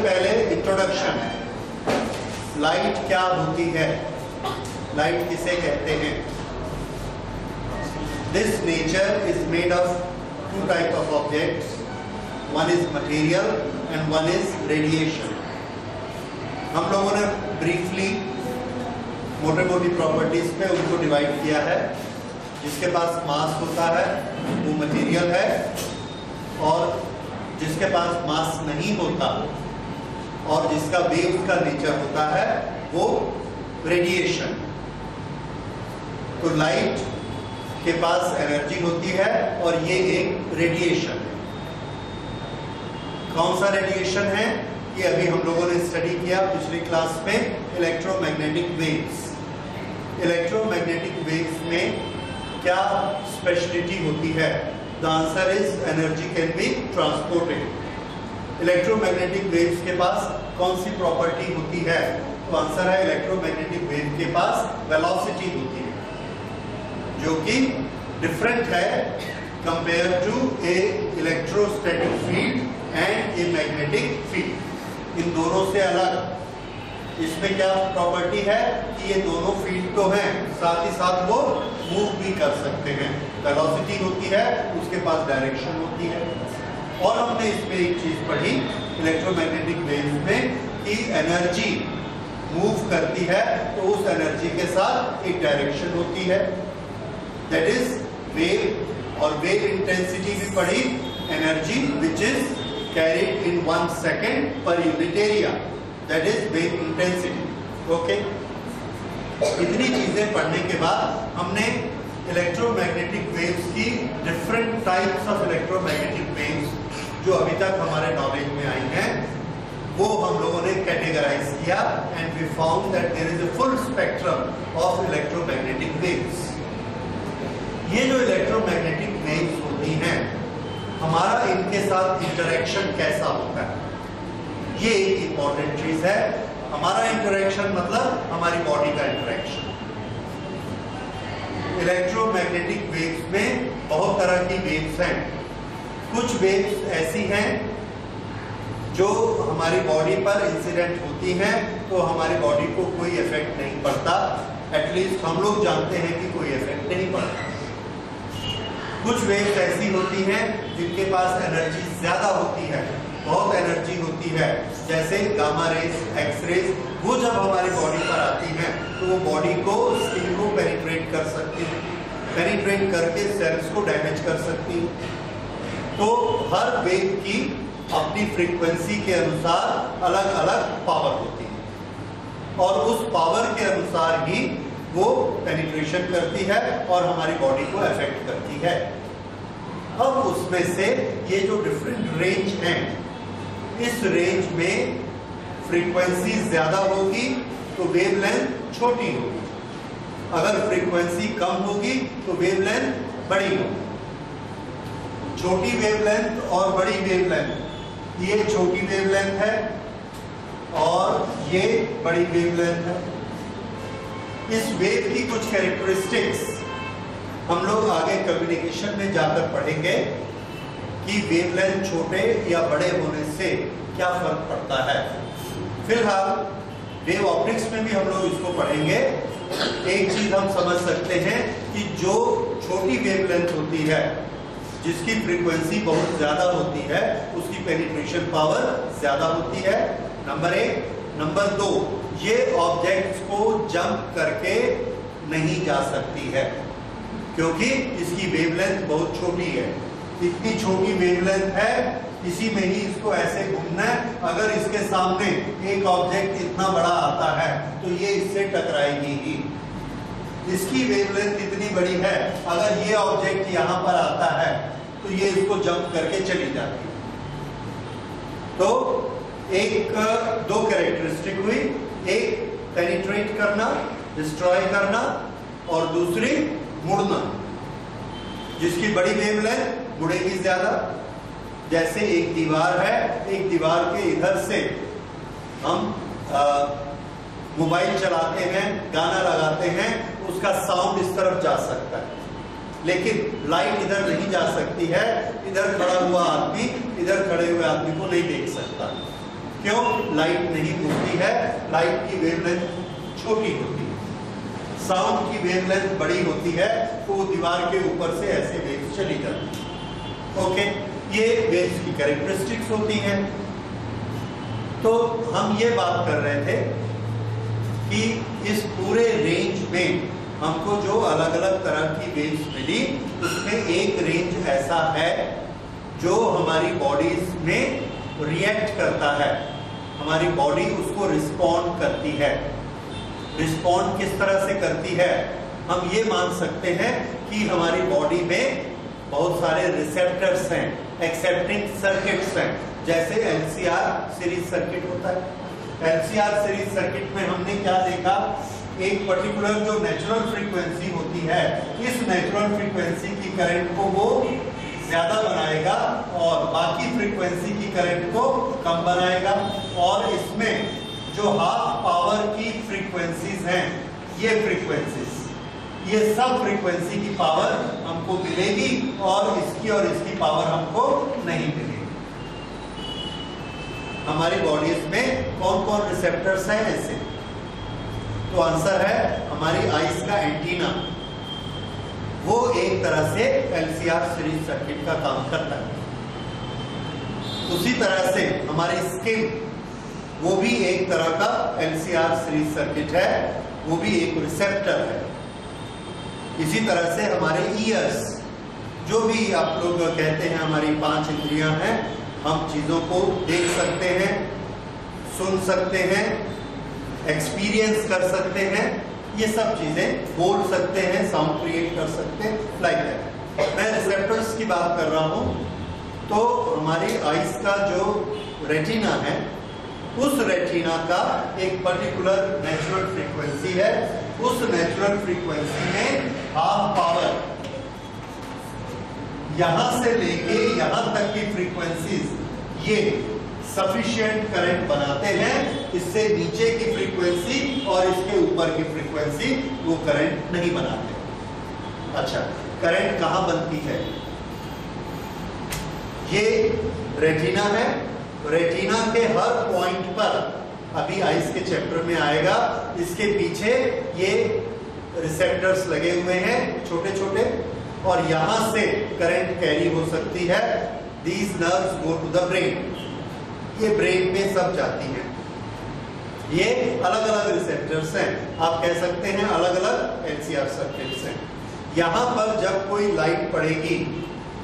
पहले इंट्रोडक्शन है। लाइट क्या होती है, लाइट किसे कहते हैं? This nature is made of two type of objects, one is material and one is radiation. हम लोगों ने ब्रीफली मोटे मोटी प्रॉपर्टीज पे उनको डिवाइड किया है। जिसके पास मास होता है वो मटेरियल है, और जिसके पास मास नहीं होता और जिसका वेव का नेचर होता है वो रेडिएशन। तो लाइट के पास एनर्जी होती है और ये एक रेडिएशन है। कौन सा रेडिएशन है? ये अभी हम लोगों ने स्टडी किया पिछली क्लास में, इलेक्ट्रोमैग्नेटिक वेव्स। इलेक्ट्रोमैग्नेटिक वेव्स में क्या स्पेशलिटी होती है? The answer is energy can be transported. Electromagnetic waves के पास कौन सी प्रॉपर्टी होती है? तो आंसर है इलेक्ट्रोमैग्नेटिक वेव के पास वेलोसिटी होती है, जो कि डिफरेंट है compare to a electrostatic field and a magnetic field. इन दोनों से अलग इसमें क्या प्रॉपर्टी है कि ये दोनों फील्ड तो हैं, साथ ही साथ वो मूव भी कर सकते हैं। वेलोसिटी होती है, उसके पास डायरेक्शन होती है। और हमने इसमें एक चीज पढ़ी इलेक्ट्रोमैग्नेटिक वेव्स में कि एनर्जी मूव करती है तो उस एनर्जी के साथ एक डायरेक्शन होती है, दैट इज वेव। और वेव इंटेंसिटी भी पढ़ी, energy which is carried in 1 second per unit area, that is wave intensity. Okay, इतनी चीजें पढ़ने के बाद हमने इलेक्ट्रोमैग्नेटिक वेव्स की different types of electromagnetic waves जो अभी तक हमारे नॉलेज में आई हैं वो हम लोगों ने कैटेगराइज किया, and we found that there is a full spectrum of electromagnetic waves. ये जो इलेक्ट्रोमैग्नेटिक वेव्स होती हैं, हमारा इनके साथ इंटरेक्शन कैसा होता है, ये एक इंपॉर्टेंट चीज है। हमारा इंटरेक्शन मतलब हमारी बॉडी का इंटरेक्शन। इलेक्ट्रोमैग्नेटिक वेव्स में बहुत तरह की वेव्स हैं। कुछ वेव्स ऐसी हैं जो हमारी बॉडी पर इंसिडेंट होती हैं तो हमारी बॉडी को कोई इफेक्ट नहीं पड़ता, एटलीस्ट हम लोग जानते हैं कि कोई इफेक्ट नहीं पड़ता। कुछ वेव्स ऐसी होती हैं जिनके पास एनर्जी ज्यादा होती है, बहुत एनर्जी होती है, जैसे गामा रेज, एक्स रेज। वो जब हमारी बॉडी पर आती हैं तो वो बॉडी को, स्किन को पेनिट्रेट कर सकती है, पेनिट्रेट करके सेल्स को डैमेज कर सकती है। तो हर वेव की अपनी फ्रीक्वेंसी के अनुसार अलग अलग पावर होती है, और उस पावर के अनुसार ही वो पेनिट्रेशन करती है और हमारी बॉडी को अफेक्ट करती है। अब उसमें से ये जो डिफरेंट रेंज हैं, इस रेंज में फ्रीक्वेंसी ज्यादा होगी तो वेवलेंथ छोटी होगी, अगर फ्रीक्वेंसी कम होगी तो वेवलेंथ बड़ी होगी। छोटी वेवलेंथ और बड़ी वेवलेंथ, ये छोटी वेवलेंथ है और ये बड़ी वेवलेंथ है। इस वेव की कुछ कैरेक्टरिस्टिक्स हम लोग आगे कम्युनिकेशन में जाकर पढ़ेंगे कि वेवलेंथ छोटे या बड़े होने से क्या फर्क पड़ता है। फिलहाल वेव ऑप्टिक्स में भी हम लोग इसको पढ़ेंगे। एक चीज हम समझ सकते हैं कि जो छोटी वेवलेंथ होती है, जिसकी फ्रीक्वेंसी बहुत ज्यादा होती है, उसकी पेनिट्रेशन पावर ज्यादा होती है, नंबर 1। नंबर 2, ये ऑब्जेक्ट्स को जंप करके नहीं जा सकती है क्योंकि इसकी वेवलेंथ बहुत छोटी है। इतनी छोटी वेवलेंथ है, इसी में ही इसको ऐसे घूमना है। अगर इसके सामने एक ऑब्जेक्ट इतना बड़ा आता है तो ये इससे टकराएगी ही। इसकी वेवलेंथ इतनी बड़ी है, अगर ये ऑब्जेक्ट यहां पर आता है तो ये इसको जंप करके चली जाती है। तो दो कैरेक्टरिस्टिक हुई, एक पेनिट्रेट करना, डिस्ट्रॉय करना, और दूसरी मुड़ना। जिसकी बड़ी वेवलेंथ मुड़ेगी ज्यादा। जैसे एक दीवार है, एक दीवार के इधर से हम मोबाइल चलाते हैं, गाना लगाते हैं, उसका साउंड इस तरफ जा सकता है, लेकिन लाइट इधर नहीं जा सकती है। इधर खड़ा हुआ आदमी इधर खड़े हुए आदमी को नहीं देख सकता। क्यों? लाइट नहीं घूमती है, लाइट की वेवलेंथ छोटी होती है, साउंड की वेवलेंथ बड़ी होती है, तो वो दीवार के ऊपर से ऐसे वेव्स चली जाती है। ओके, ये वेव्स की कैरेक्टरिस्टिक्स होती हैं। तो हम ये बात कर रहे थे कि इस पूरे रेंज में हमको जो अलग अलग तरह की वेव्स मिली, उसमें एक रेंज ऐसा है जो हमारी बॉडीज में रिएक्ट करता है, हमारी बॉडी उसको रिस्पॉन्ड करती है। रिस्पॉन्ड किस तरह से करती है? हम ये मान सकते हैं कि हमारी बॉडी में बहुत सारे रिसेप्टर्स हैं, एक्सेप्टिंग सर्किट्स हैं, जैसे LCR सीरीज सर्किट होता है। LCR सीरीज सर्किट में हमने क्या देखा? एक पर्टिकुलर जो नेचुरल फ्रीक्वेंसी होती है, इस नेचुरल फ्रीक्वेंसी की करंट को वो ज्यादा बनाएगा और बाकी फ्रीक्वेंसी की करंट को कम बनाएगा, और इसमें जो हाफ पावर की फ्रीक्वेंसीज हैं, ये फ्रीक्वेंसीज, ये सब फ्रीक्वेंसी की पावर हमको मिलेगी और इसकी पावर हमको नहीं मिलेगी। हमारी बॉडीज में कौन कौन रिसेप्टर्स हैं ऐसे? तो आंसर है हमारी आईज का एंटीना, वो एक तरह से LCR सीरीज सर्किट का काम करता है। उसी तरह से हमारी स्किन, वो भी एक तरह का LCR सीरीज सर्किट है, वो भी एक रिसेप्टर है। इसी तरह से हमारे ईयर्स, जो भी आप लोग कहते हैं हमारी 5 इंद्रियां हैं, हम चीजों को देख सकते हैं, सुन सकते हैं, एक्सपीरियंस कर सकते हैं, ये सब चीजें बोल सकते हैं, साउंड क्रिएट कर सकते हैं, लाइक दैट। मैं रिसेप्टर्स की बात कर रहा हूं, तो हमारी आईज का जो रेटिना है, उस रेटिना का एक पर्टिकुलर नेचुरल फ्रीक्वेंसी है। उस नेचुरल फ्रीक्वेंसी में हाफ पावर, यहां से लेके यहां तक की फ्रीक्वेंसीज ये सफिशिएंट करंट बनाते हैं। इससे नीचे की फ्रीक्वेंसी और इसके ऊपर की फ्रीक्वेंसी वो करंट नहीं बनाते। अच्छा, करंट कहां बनती है? ये रेटिना है, रेटिना के हर पॉइंट पर, अभी आइस के चैप्टर में आएगा, इसके पीछे ये रिसेप्टर्स लगे हुए हैं छोटे छोटे, और यहां से करंट कैरी हो सकती है। These nerves go to the brain, ये ब्रेन में सब जाती हैं। ये अलग अलग रिसेप्टर्स हैं, आप कह सकते हैं अलग अलग LCR सर्किट्स हैं। यहां पर जब कोई लाइट पड़ेगी,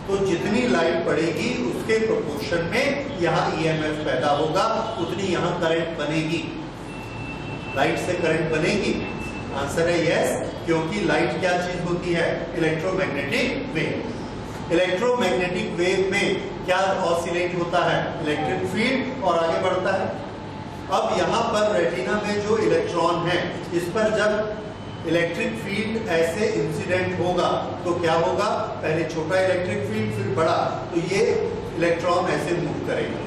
तो जितनी लाइट पड़ेगी उसके प्रोपोर्शन में यहाँ EMF पैदा होगा, उतनी यहाँ करंट बनेगी। लाइट से करंट बनेगी? आंसर है यस, क्योंकि लाइट क्या चीज होती है? Electromagnetic wave. इलेक्ट्रोमैग्नेटिक वेव में क्या ऑसिलेट होता है? इलेक्ट्रिक फील्ड, और आगे बढ़ता है। अब यहाँ पर रेटिना में जो इलेक्ट्रॉन है, इस पर जब इलेक्ट्रिक फील्ड ऐसे इंसिडेंट होगा तो क्या होगा? पहले छोटा इलेक्ट्रिक फील्ड, फिर बड़ा, तो ये इलेक्ट्रॉन ऐसे मूव करेगा।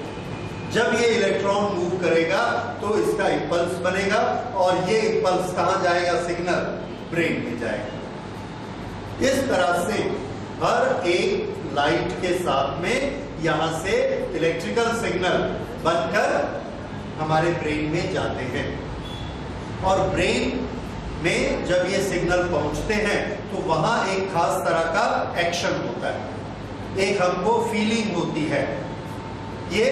जब ये इलेक्ट्रॉन मूव करेगा तो इसका इंपल्स बनेगा, और ये इंपल्स कहां जाएगा? सिग्नल ब्रेन में जाएगा। इस तरह से हर एक लाइट के साथ में यहां से इलेक्ट्रिकल सिग्नल बनकर हमारे ब्रेन में जाते हैं, और ब्रेन में जब ये सिग्नल पहुंचते हैं तो वहां एक खास तरह का एक्शन होता है, एक हमको फीलिंग होती है। ये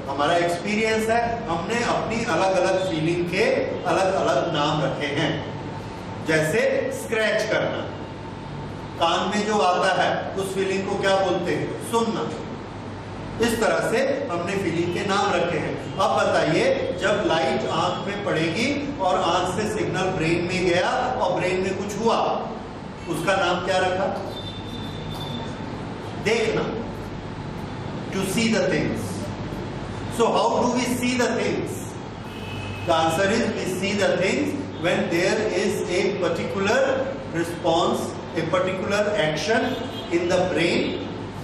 हमारा एक्सपीरियंस है, हमने अपनी अलग अलग फीलिंग के अलग अलग नाम रखे हैं। जैसे स्क्रैच करना, कान में जो आता है उस फीलिंग को क्या बोलते हैं? सुनना। इस तरह से हमने फीलिंग के नाम रखे हैं। अब बताइए, जब लाइट आंख में पड़ेगी और आंख से सिग्नल ब्रेन में गया और ब्रेन में कुछ हुआ, उसका नाम क्या रखा? देखना, to see the things. So how do we see the things? The answer is we see the things when there is a particular response, a particular action in the brain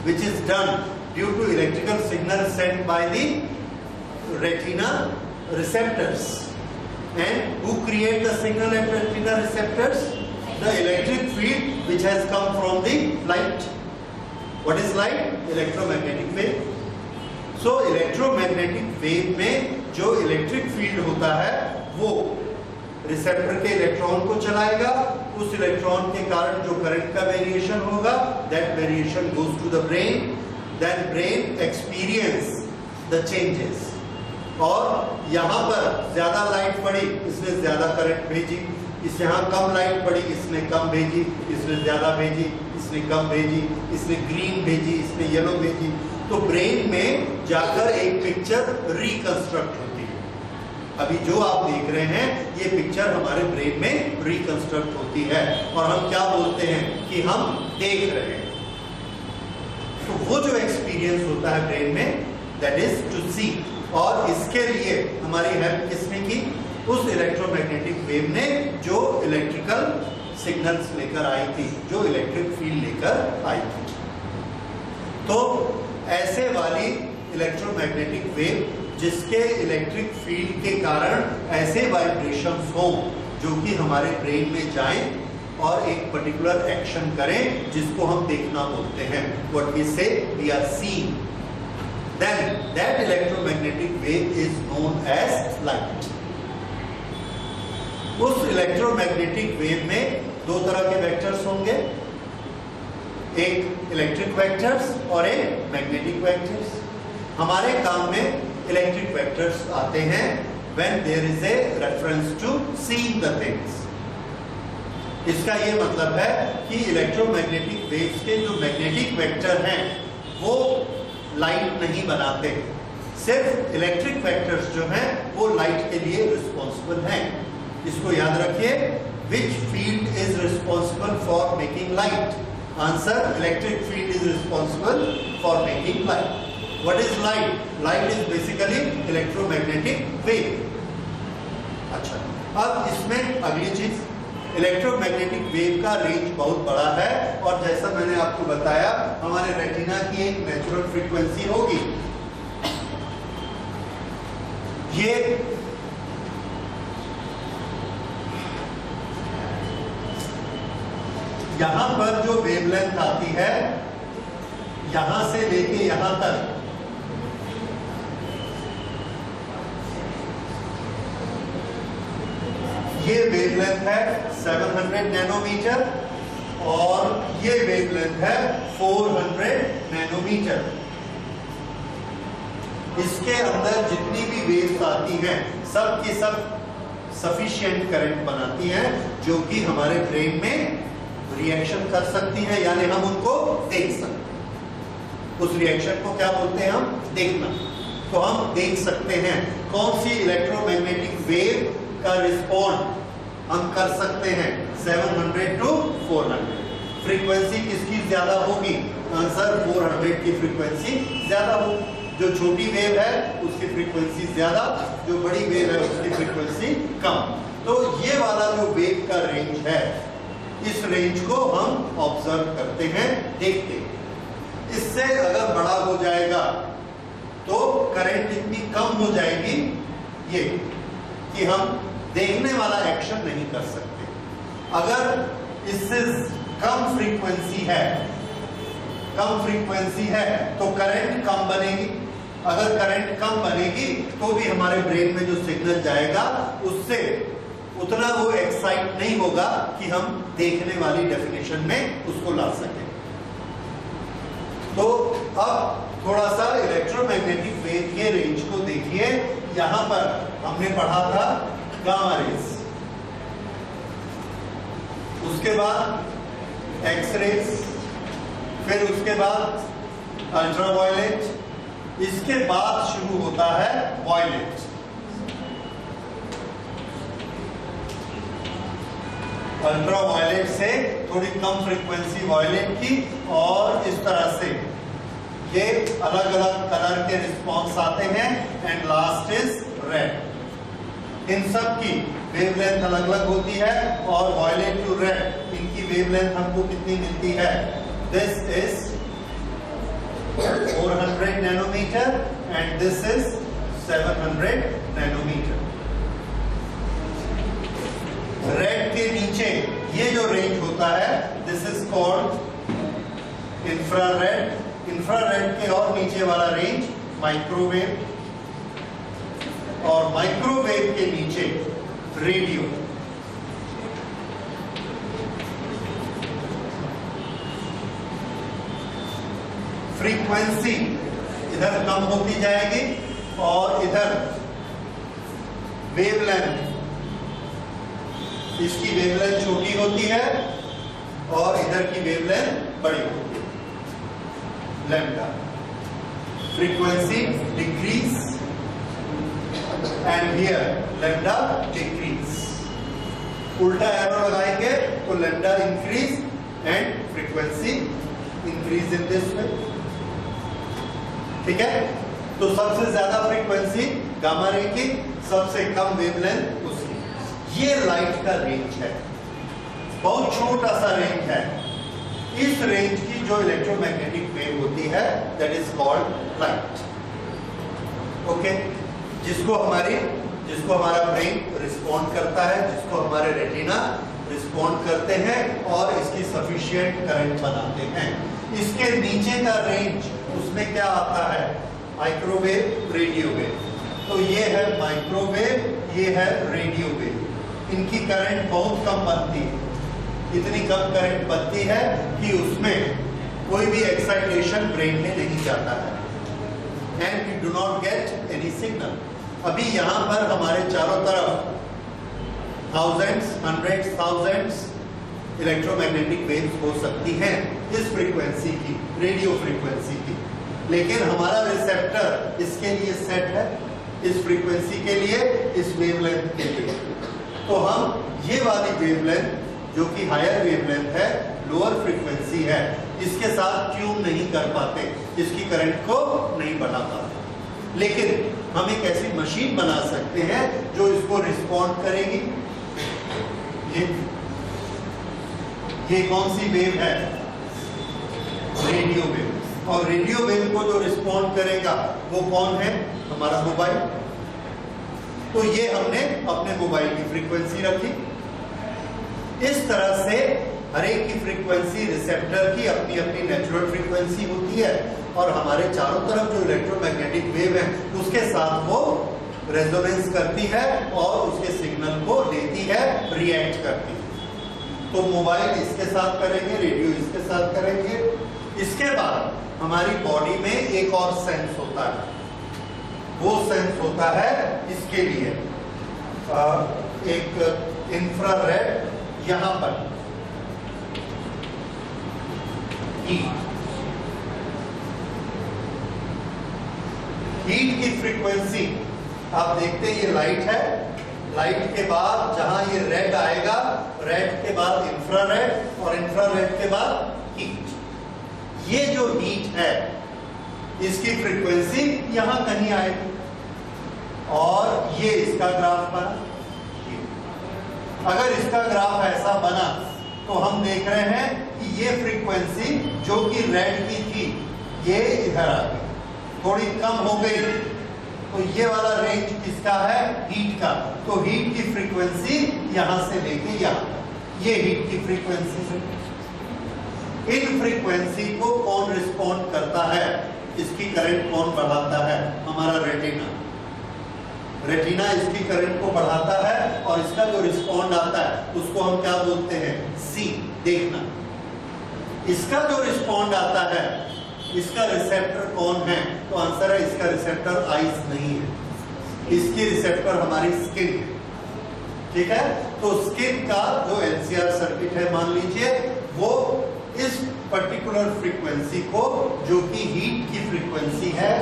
which is done due to electrical signal sent by the retina receptors. And who create the signal at retina receptors? The electric field which has come from the light. What is light? Electromagnetic wave. So electromagnetic wave में जो electric field होता है वो receptor के electron को चलाएगा, उस electron के कारण जो करंट का वेरिएशन होगा, that variation goes to the brain, then brain experience the changes. और यहाँ पर ज्यादा लाइट पड़ी, इसने ज्यादा करंट भेजी, इस यहाँ कम लाइट पड़ी, इसने कम भेजी, इसने ज्यादा भेजी, इसने कम भेजी, इसने ग्रीन भेजी, इसने येलो भेजी। तो ब्रेन में जाकर एक पिक्चर रिकंस्ट्रक्ट होती है। अभी जो आप देख रहे हैं ये पिक्चर हमारे ब्रेन में रिकंस्ट्रक्ट होती है और हम क्या बोलते हैं कि हम देख रहे हैं। तो वो जो एक्सपीरियंस होता है ब्रेन में, दैट इज टू सी। और इसके लिए हमारी हेल्प किसने की? उस इलेक्ट्रोमैग्नेटिक वेव ने जो इलेक्ट्रिकल सिग्नल्स लेकर आई थी, जो इलेक्ट्रिक फील्ड लेकर आई थी। तो ऐसे वाली इलेक्ट्रोमैग्नेटिक वेव जिसके इलेक्ट्रिक फील्ड के कारण ऐसे वाइब्रेशंस हो जो कि हमारे ब्रेन में जाएं और एक पर्टिकुलर एक्शन करें जिसको हम देखना बोलते हैं, what we say we are seeing, then that electromagnetic wave is known as light। उस इलेक्ट्रोमैग्नेटिक वेव में दो तरह के वेक्टर्स होंगे, एक इलेक्ट्रिक वेक्टर्स और एक मैग्नेटिक वेक्टर्स। हमारे काम में इलेक्ट्रिक वेक्टर्स आते हैं when there is a reference to seeing the things। इसका ये मतलब है कि इलेक्ट्रोमैग्नेटिक वेव्स के जो मैग्नेटिक वेक्टर हैं वो लाइट नहीं बनाते, सिर्फ इलेक्ट्रिक वेक्टर्स जो हैं वो लाइट के लिए रिस्पॉन्सिबल हैं। इसको याद रखिए, which field is responsible for making light? Answer, electric field is responsible for making light. What is light? Light is basically electromagnetic wave. अच्छा, अब इसमें अगली चीज, इलेक्ट्रोमैग्नेटिक वेव का रेंज बहुत बड़ा है और जैसा मैंने आपको बताया हमारे रेटिना की एक नेचुरल फ्रीक्वेंसी होगी। ये यहां पर जो वेवलेंथ आती है, यहां से लेके यहां तक, ये वेवलेंथ है 700 नैनोमीटर और ये वेवलेंथ है 400 नैनोमीटर। इसके अंदर जितनी भी वेव्स आती हैं सब की सब सफिशिएंट करंट बनाती हैं जो कि हमारे ब्रेन में रिएक्शन कर सकती हैं, यानी हम उनको देख सकते हैं। उस रिएक्शन को क्या बोलते हैं? हम देखना। तो हम देख सकते हैं कौन सी इलेक्ट्रोमैग्नेटिक वेव का रिस्पॉन्ड हम कर सकते हैं 700 to 400। फ्रीक्वेंसी किसकी ज्यादा होगी? आंसर, 400 की फ्रीक्वेंसी ज्यादा होगी। जो छोटी वेव है उसकी फ्रीक्वेंसी ज्यादा, जो बड़ी वेव है उसकी फ्रीक्वेंसी कम। तो ये वाला जो वेव का रेंज है, इस रेंज को हम ऑब्जर्व करते हैं, देखते हैं। इससे अगर बड़ा हो जाएगा तो करंट इतनी कम हो जाएगी ये कि हम देखने वाला एक्शन नहीं कर सकते। अगर इससे कम फ्रीक्वेंसी है तो करंट कम बनेगी। अगर करंट कम बनेगी तो भी हमारे ब्रेन में जो सिग्नल जाएगा उससे उतना वो एक्साइट नहीं होगा कि हम देखने वाली डेफिनेशन में उसको ला सकें। तो अब थोड़ा सा इलेक्ट्रोमैग्नेटिक वेव के रेंज को देखिए। यहां पर हमने पढ़ा था गामा रेज, उसके बाद एक्स रेज, फिर उसके बाद अल्ट्रावायलेट, इसके बाद शुरू होता है वायलेट। अल्ट्रावायलेट से थोड़ी कम फ्रीक्वेंसी वायलेट की और इस तरह से ये अलग अलग कलर के रिस्पॉन्स आते हैं एंड लास्ट इज रेड। इन सब की वेवलेंथ अलग अलग होती है और वायलेट टू रेड इनकी वेवलेंथ हमको कितनी मिलती है? This is 400 nanometer and this is 700 nanometer. Red के नीचे ये जो रेंज होता है this is called infrared. Infrared के और नीचे वाला रेंज माइक्रोवेव। और माइक्रोवेव के नीचे रेडियो। फ्रीक्वेंसी इधर कम होती जाएगी और इधर वेवलेंथ, इसकी वेवलेंथ छोटी होती है और इधर की वेवलेंथ बड़ी होती है, lambda. Frequency decrease and here lambda decrease. उल्टा एरो लगाएंगे तो lambda increase and frequency increase in this way. ठीक है, तो सबसे ज्यादा फ्रीक्वेंसी गामा रे की, सबसे कम वेवलेंथ उसकी। ये लाइट का रेंज है, बहुत छोटा सा रेंज है। इस रेंज की जो इलेक्ट्रोमैग्नेटिक वेव होती है that is called light. Okay, जिसको हमारा ब्रेन रिस्पॉन्ड करता है, जिसको हमारे रेटिना रिस्पॉन्ड करते हैं और इसकी सफिशिएंट करंट बनाते हैं। इसके नीचे का रेंज, उसमें क्या आता है? Microwave, radio wave. तो ये है माइक्रोवेव, ये है रेडियो वेव। इनकी करंट बहुत कम बनती है, इतनी कम करंट बनती है कि उसमें कोई भी एक्साइटेशन ब्रेन में नहीं जाता है and we do not get any signal. अभी यहाँ पर हमारे चारों तरफ thousands, hundreds, thousands electromagnetic waves हो सकती हैं इस फ्रीक्वेंसी की, रेडियो फ्रीक्वेंसी की, लेकिन हमारा रिसेप्टर इसके लिए सेट है, इस फ्रीक्वेंसी के लिए, इस वेवलेंथ के लिए। तो हम ये वाली वेवलेंथ जो कि हायर वेवलेंथ है, लोअर फ्रीक्वेंसी है, इसके साथ ट्यून नहीं कर पाते, इसकी करंट को नहीं बढ़ा पाते। लेकिन हम एक ऐसी मशीन बना सकते हैं जो इसको रिस्पॉन्ड करेगी। ये कौन सी वेव है? Radio wave. और रेडियो वेव को जो रिस्पॉन्ड करेगा वो कौन है? हमारा मोबाइल। तो ये हमने अपने मोबाइल की फ्रीक्वेंसी रखी। इस तरह से हर एक की फ्रीक्वेंसी, रिसेप्टर की अपनी अपनी नेचुरल फ्रीक्वेंसी होती है और हमारे चारों तरफ जो इलेक्ट्रोमैग्नेटिक वेव है उसके साथ वो रेजोनेंस करती है और उसके सिग्नल को लेती है, रिएक्ट करती है। तो मोबाइल इसके साथ करेंगे, रेडियो इसके साथ करेंगे। इसके बाद हमारी बॉडी में एक और सेंस होता है, वो सेंस होता है इसके लिए एक इंफ्रारेड, यहां पर हीट की फ्रीक्वेंसी आप देखते हैं, ये लाइट है, लाइट के बाद जहां ये रेड आएगा, रेड के बाद इंफ्रारेड और इंफ्रारेड के बाद हीट। ये जो हीट है इसकी फ्रीक्वेंसी यहां कहीं आएगी और ये इसका ग्राफ बना। अगर इसका ग्राफ ऐसा बना तो हम देख रहे हैं कि ये फ्रीक्वेंसी जो कि रेड की थी ये इधर आ गई, थोड़ी कम हो गई। तो ये वाला रेंज किसका है? हीट का। तो हीट की फ्रीक्वेंसी यहां से लेके यहां, ये हीट की फ्रीक्वेंसी से। इन फ्रीक्वेंसी को कौन रिस्पॉन्ड करता है? इसकी करंट कौन बढ़ाता है? हमारा रेटिना। रेटिना इसकी करंट को बढ़ाता है और इसका जो रिस्पॉन्ड आता है उसको हम क्या बोलते हैं? सी, देखना। इसका जो रिस्पॉन्ड आता है, इसका रिसेप्टर कौन है? तो आंसर है इसका रिसेप्टर आईज नहीं है, इसकी रिसेप्टर हमारी स्किन है। ठीक है, तो स्किन का जो एलसीआर सर्किट है मान लीजिए, वो इस पर्टिकुलर फ्रीक्वेंसी को, जो कि हीट की फ्रीक्वेंसी है,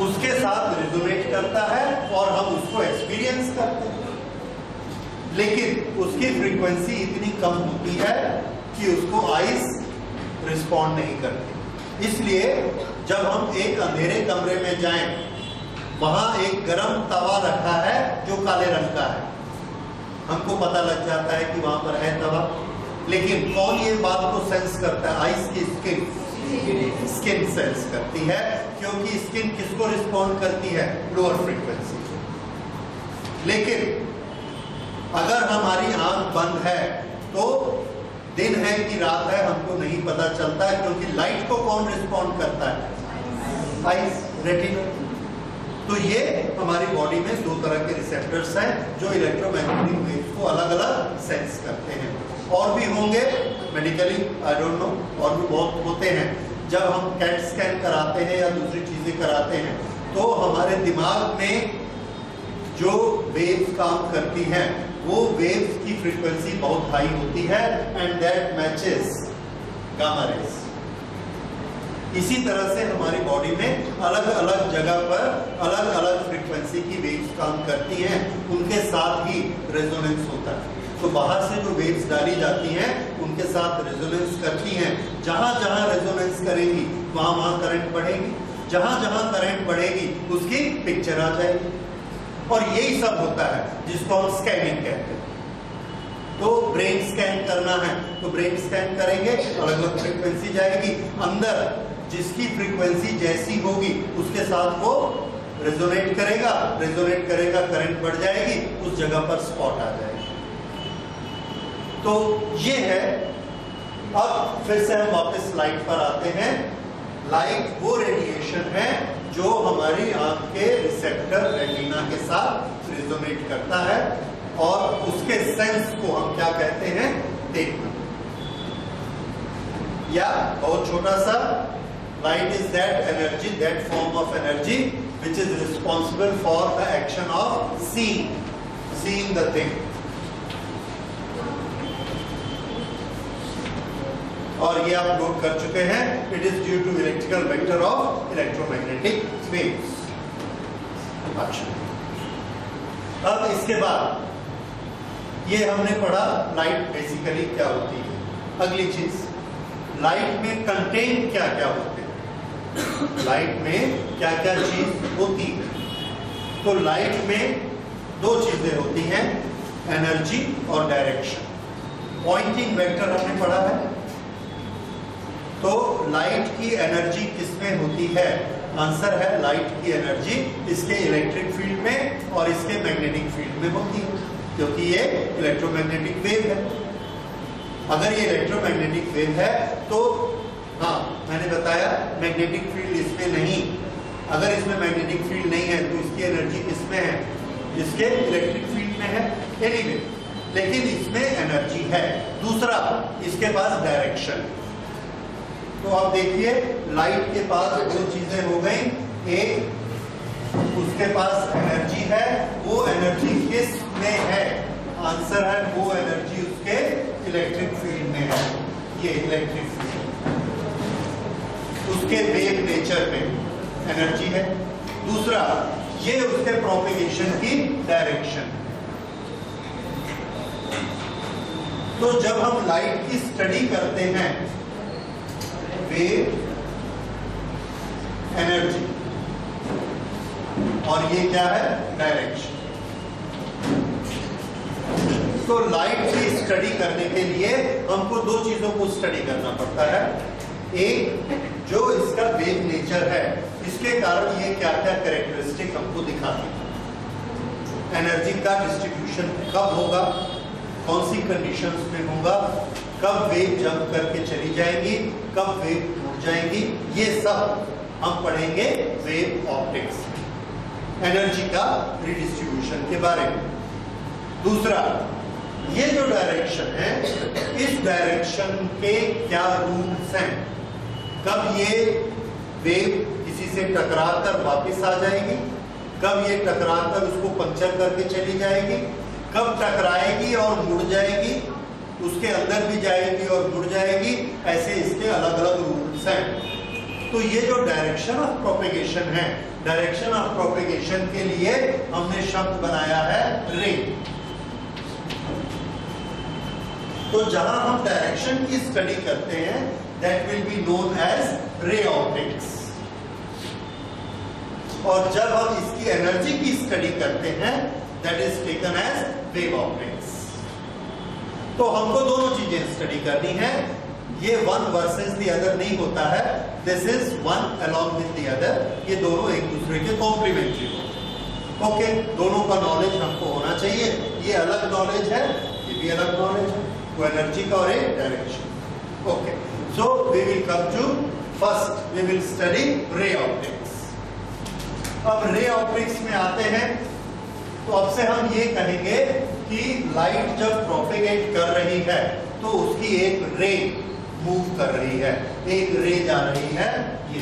उसके साथ रिजोनेट करता है और हम उसको एक्सपीरियंस करते हैं। लेकिन उसकी फ्रीक्वेंसी इतनी कम होती है कि उसको आईज रिस्पॉन्ड नहीं करती। इसलिए जब हम एक अंधेरे कमरे में जाएं, वहां एक गर्म तवा रखा है जो काले रंग का है, हमको पता लग जाता है कि वहां पर है तवा। लेकिन कौन ये बात को सेंस करता है? आईज की स्किन सेंस करती है, क्योंकि स्किन किसको रिस्पॉन्ड करती है? Lower frequency. लेकिन अगर हमारी आंख बंद है तो दिन है कि रात है हमको नहीं पता चलता है, क्योंकि लाइट को कौन रिस्पॉन्ड करता है? Eyes, retina. तो ये हमारी बॉडी में दो तरह के रिसेप्टर्स हैं जो इलेक्ट्रोमैग्नेटिक वेव्स को अलग अलग सेंस करते हैं। और भी होंगे मेडिकली, आई डोंट नो, और भी बहुत होते हैं। जब हम कैट स्कैन कराते हैं या दूसरी चीजें कराते हैं तो हमारे दिमाग में जो वेव्स काम करती हैं वो वेव्स की फ्रीक्वेंसी बहुत हाई होती है and that matches gamma rays. इसी तरह से हमारी बॉडी में अलग अलग जगह पर अलग अलग फ्रीक्वेंसी की वेव्स काम करती हैं, उनके साथ ही रेजोनेंस होता है। तो बाहर से जो वेव्स डाली जाती हैं उनके साथ रेजोनेंस करती हैं। जहां जहां रेजोनेंस करेंगी वहां वहां करंट बढ़ेगी, जहां जहां करंट बढ़ेगी उसकी पिक्चर आ जाएगी। और यही सब होता है जिसको हम स्कैनिंग कहते हैं। तो ब्रेन स्कैन करना है तो ब्रेन स्कैन करेंगे, अलग अलग फ्रीक्वेंसी जाएगी, अंदर जिसकी फ्रीक्वेंसी जैसी होगी उसके साथ वो रेजोनेट करेगा, करंट बढ़ जाएगी, उस जगह पर स्पॉट आ जाएगी। तो ये है। अब फिर से हम वापस लाइट पर आते हैं। लाइट वो रेडिएशन है जो हमारी आंख के रिसेप्टर रेटिना के साथ रेजोनेट करता है और उसके सेंस को हम क्या कहते हैं, देखना। या बहुत छोटा सा, light is that energy, that form of energy which is responsible for the action of seeing the thing. और ये आप नोट कर चुके हैं, it is due to electrical vector of electromagnetic waves. अच्छा, अब इसके बाद ये हमने पढ़ा लाइट बेसिकली क्या होती है। अगली चीज, लाइट में कंटेंट क्या क्या होते हैं, लाइट में क्या क्या चीज होती है। तो लाइट में दो चीजें होती हैं, एनर्जी और डायरेक्शन। पॉइंटिंग वेक्टर हमने पढ़ा है। तो लाइट की एनर्जी किसमें होती है, आंसर है लाइट की एनर्जी इसके इलेक्ट्रिक फील्ड में और इसके मैग्नेटिक फील्ड में होती है, क्योंकि ये इलेक्ट्रोमैग्नेटिक वेव है। अगर ये इलेक्ट्रोमैग्नेटिक वेव है तो हाँ, मैंने बताया मैग्नेटिक फील्ड इसमें नहीं। अगर इसमें मैग्नेटिक फील्ड नहीं है तो इसकी एनर्जी किसमें है, इसके इलेक्ट्रिक फील्ड में है। एनीवे, लेकिन इसमें एनर्जी है। दूसरा, इसके पास डायरेक्शन। तो आप देखिए, लाइट के पास दो चीजें हो गई, एक उसके पास एनर्जी है, वो एनर्जी किस में है, आंसर है वो एनर्जी उसके इलेक्ट्रिक फील्ड में है। ये इलेक्ट्रिक फील्ड उसके वेव नेचर में एनर्जी है। दूसरा, ये उसके प्रोपेगेशन की डायरेक्शन। तो जब हम लाइट की स्टडी करते हैं, वेव, एनर्जी और ये क्या है, डायरेक्शन। तो लाइट की स्टडी करने के लिए हमको दो चीजों को स्टडी करना पड़ता है। एक, जो इसका वेव नेचर है, इसके कारण ये क्या क्या कैरेक्टरिस्टिक हमको दिखाती है। एनर्जी का डिस्ट्रीब्यूशन कब होगा, कौन सी कंडीशंस में होगा, कब वेव जंप करके चली जाएगी, कब वेव टूट जाएगी, ये सब हम पढ़ेंगे वेव ऑप्टिक्स, एनर्जी का रिडिस्ट्रीब्यूशन के बारे में। दूसरा, ये जो डायरेक्शन है, इस डायरेक्शन के क्या रूल्स हैं, कब ये वेव किसी से टकराकर वापस आ जाएगी, कब ये टकराकर उसको पंक्चर करके चली जाएगी, कब टकराएगी और मुड़ जाएगी, उसके अंदर भी जाएगी और मुड़ जाएगी, ऐसे इसके अलग अलग रूल्स हैं। तो ये जो डायरेक्शन ऑफ प्रोपेगेशन है, डायरेक्शन ऑफ प्रोपेगेशन के लिए हमने शब्द बनाया है रे। तो जहां हम डायरेक्शन की स्टडी करते हैं, that will be known as ray optics. और जब हम इसकी एनर्जी की स्टडी करते हैं, that is taken as wave optics. तो हमको दोनों चीजें स्टडी करनी है। ये वन वर्सेस द अदर नहीं होता है, this is one along with the other. ये दोनों एक दूसरे के कॉम्प्लीमेंट्री होते हैं। ओके, दोनों का नॉलेज हमको होना चाहिए। ये अलग नॉलेज है, ये भी अलग नॉलेज है, वो एनर्जी का और एक direction. Okay, so we will come to first, we will study ray optics. अब रे ऑप्टिक्स में आते हैं, तो अब से हम ये कहेंगे कि लाइट जब प्रोपेगेट कर रही है तो उसकी एक रे मूव कर रही है, एक रे जा रही है। ये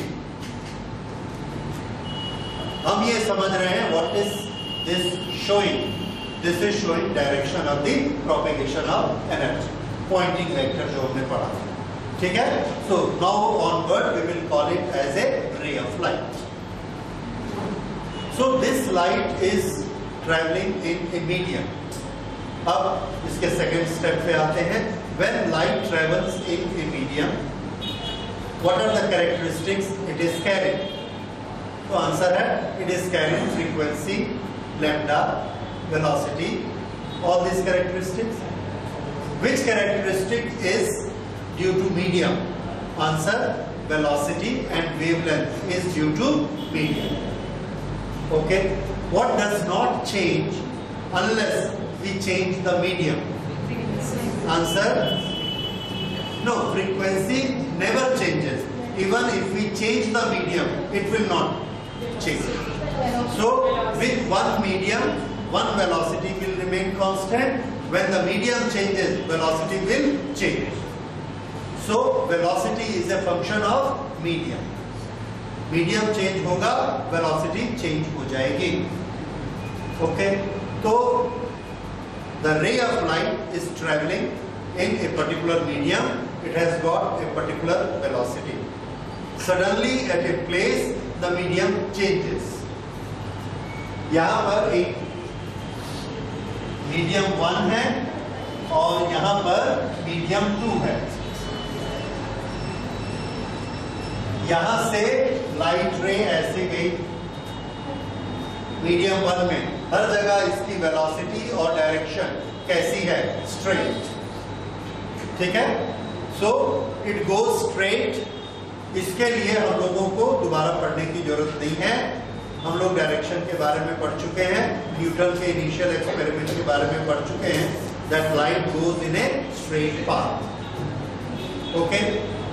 हम ये समझ रहे हैं what is this showing, this is showing direction of the propagation of energy, Poynting vector जो हमने पढ़ा, ठीक है। So now onward we will call it as a ray of light. So this light is travelling in a medium. अब इसके second step पे आते हैं। When light travels in a medium, what are the characteristics it is carrying? तो answer है it is carrying frequency, lambda, velocity, all these characteristics. Which characteristic is due to medium? Answer: velocity and wavelength is due to medium. Okay. What does not change unless we change the medium? Answer: no, frequency never changes. Even if we change the medium, it will not change. So with one medium, one velocity will remain constant. When the medium changes, velocity will change. So velocity is a function of medium. Medium change होगा, velocity change हो जाएगी। Okay, तो the ray of light is traveling in a particular medium. It has got a particular velocity. Suddenly at a place the medium changes. यहाँ पर एक medium 1 है और यहाँ पर मीडियम 2 है। यहाँ से लाइट रे ऐसे गई मीडियम 1 में, हर जगह इसकी वेलोसिटी और डायरेक्शन कैसी है? स्ट्रेट, ठीक है। So it goes straight. इसके लिए हम लोगों को दोबारा पढ़ने की जरूरत नहीं है, हम लोग डायरेक्शन के बारे में पढ़ चुके हैं, न्यूटन के इनिशियल एक्सपेरिमेंट के बारे में पढ़ चुके हैं, that light goes in a straight path. Okay,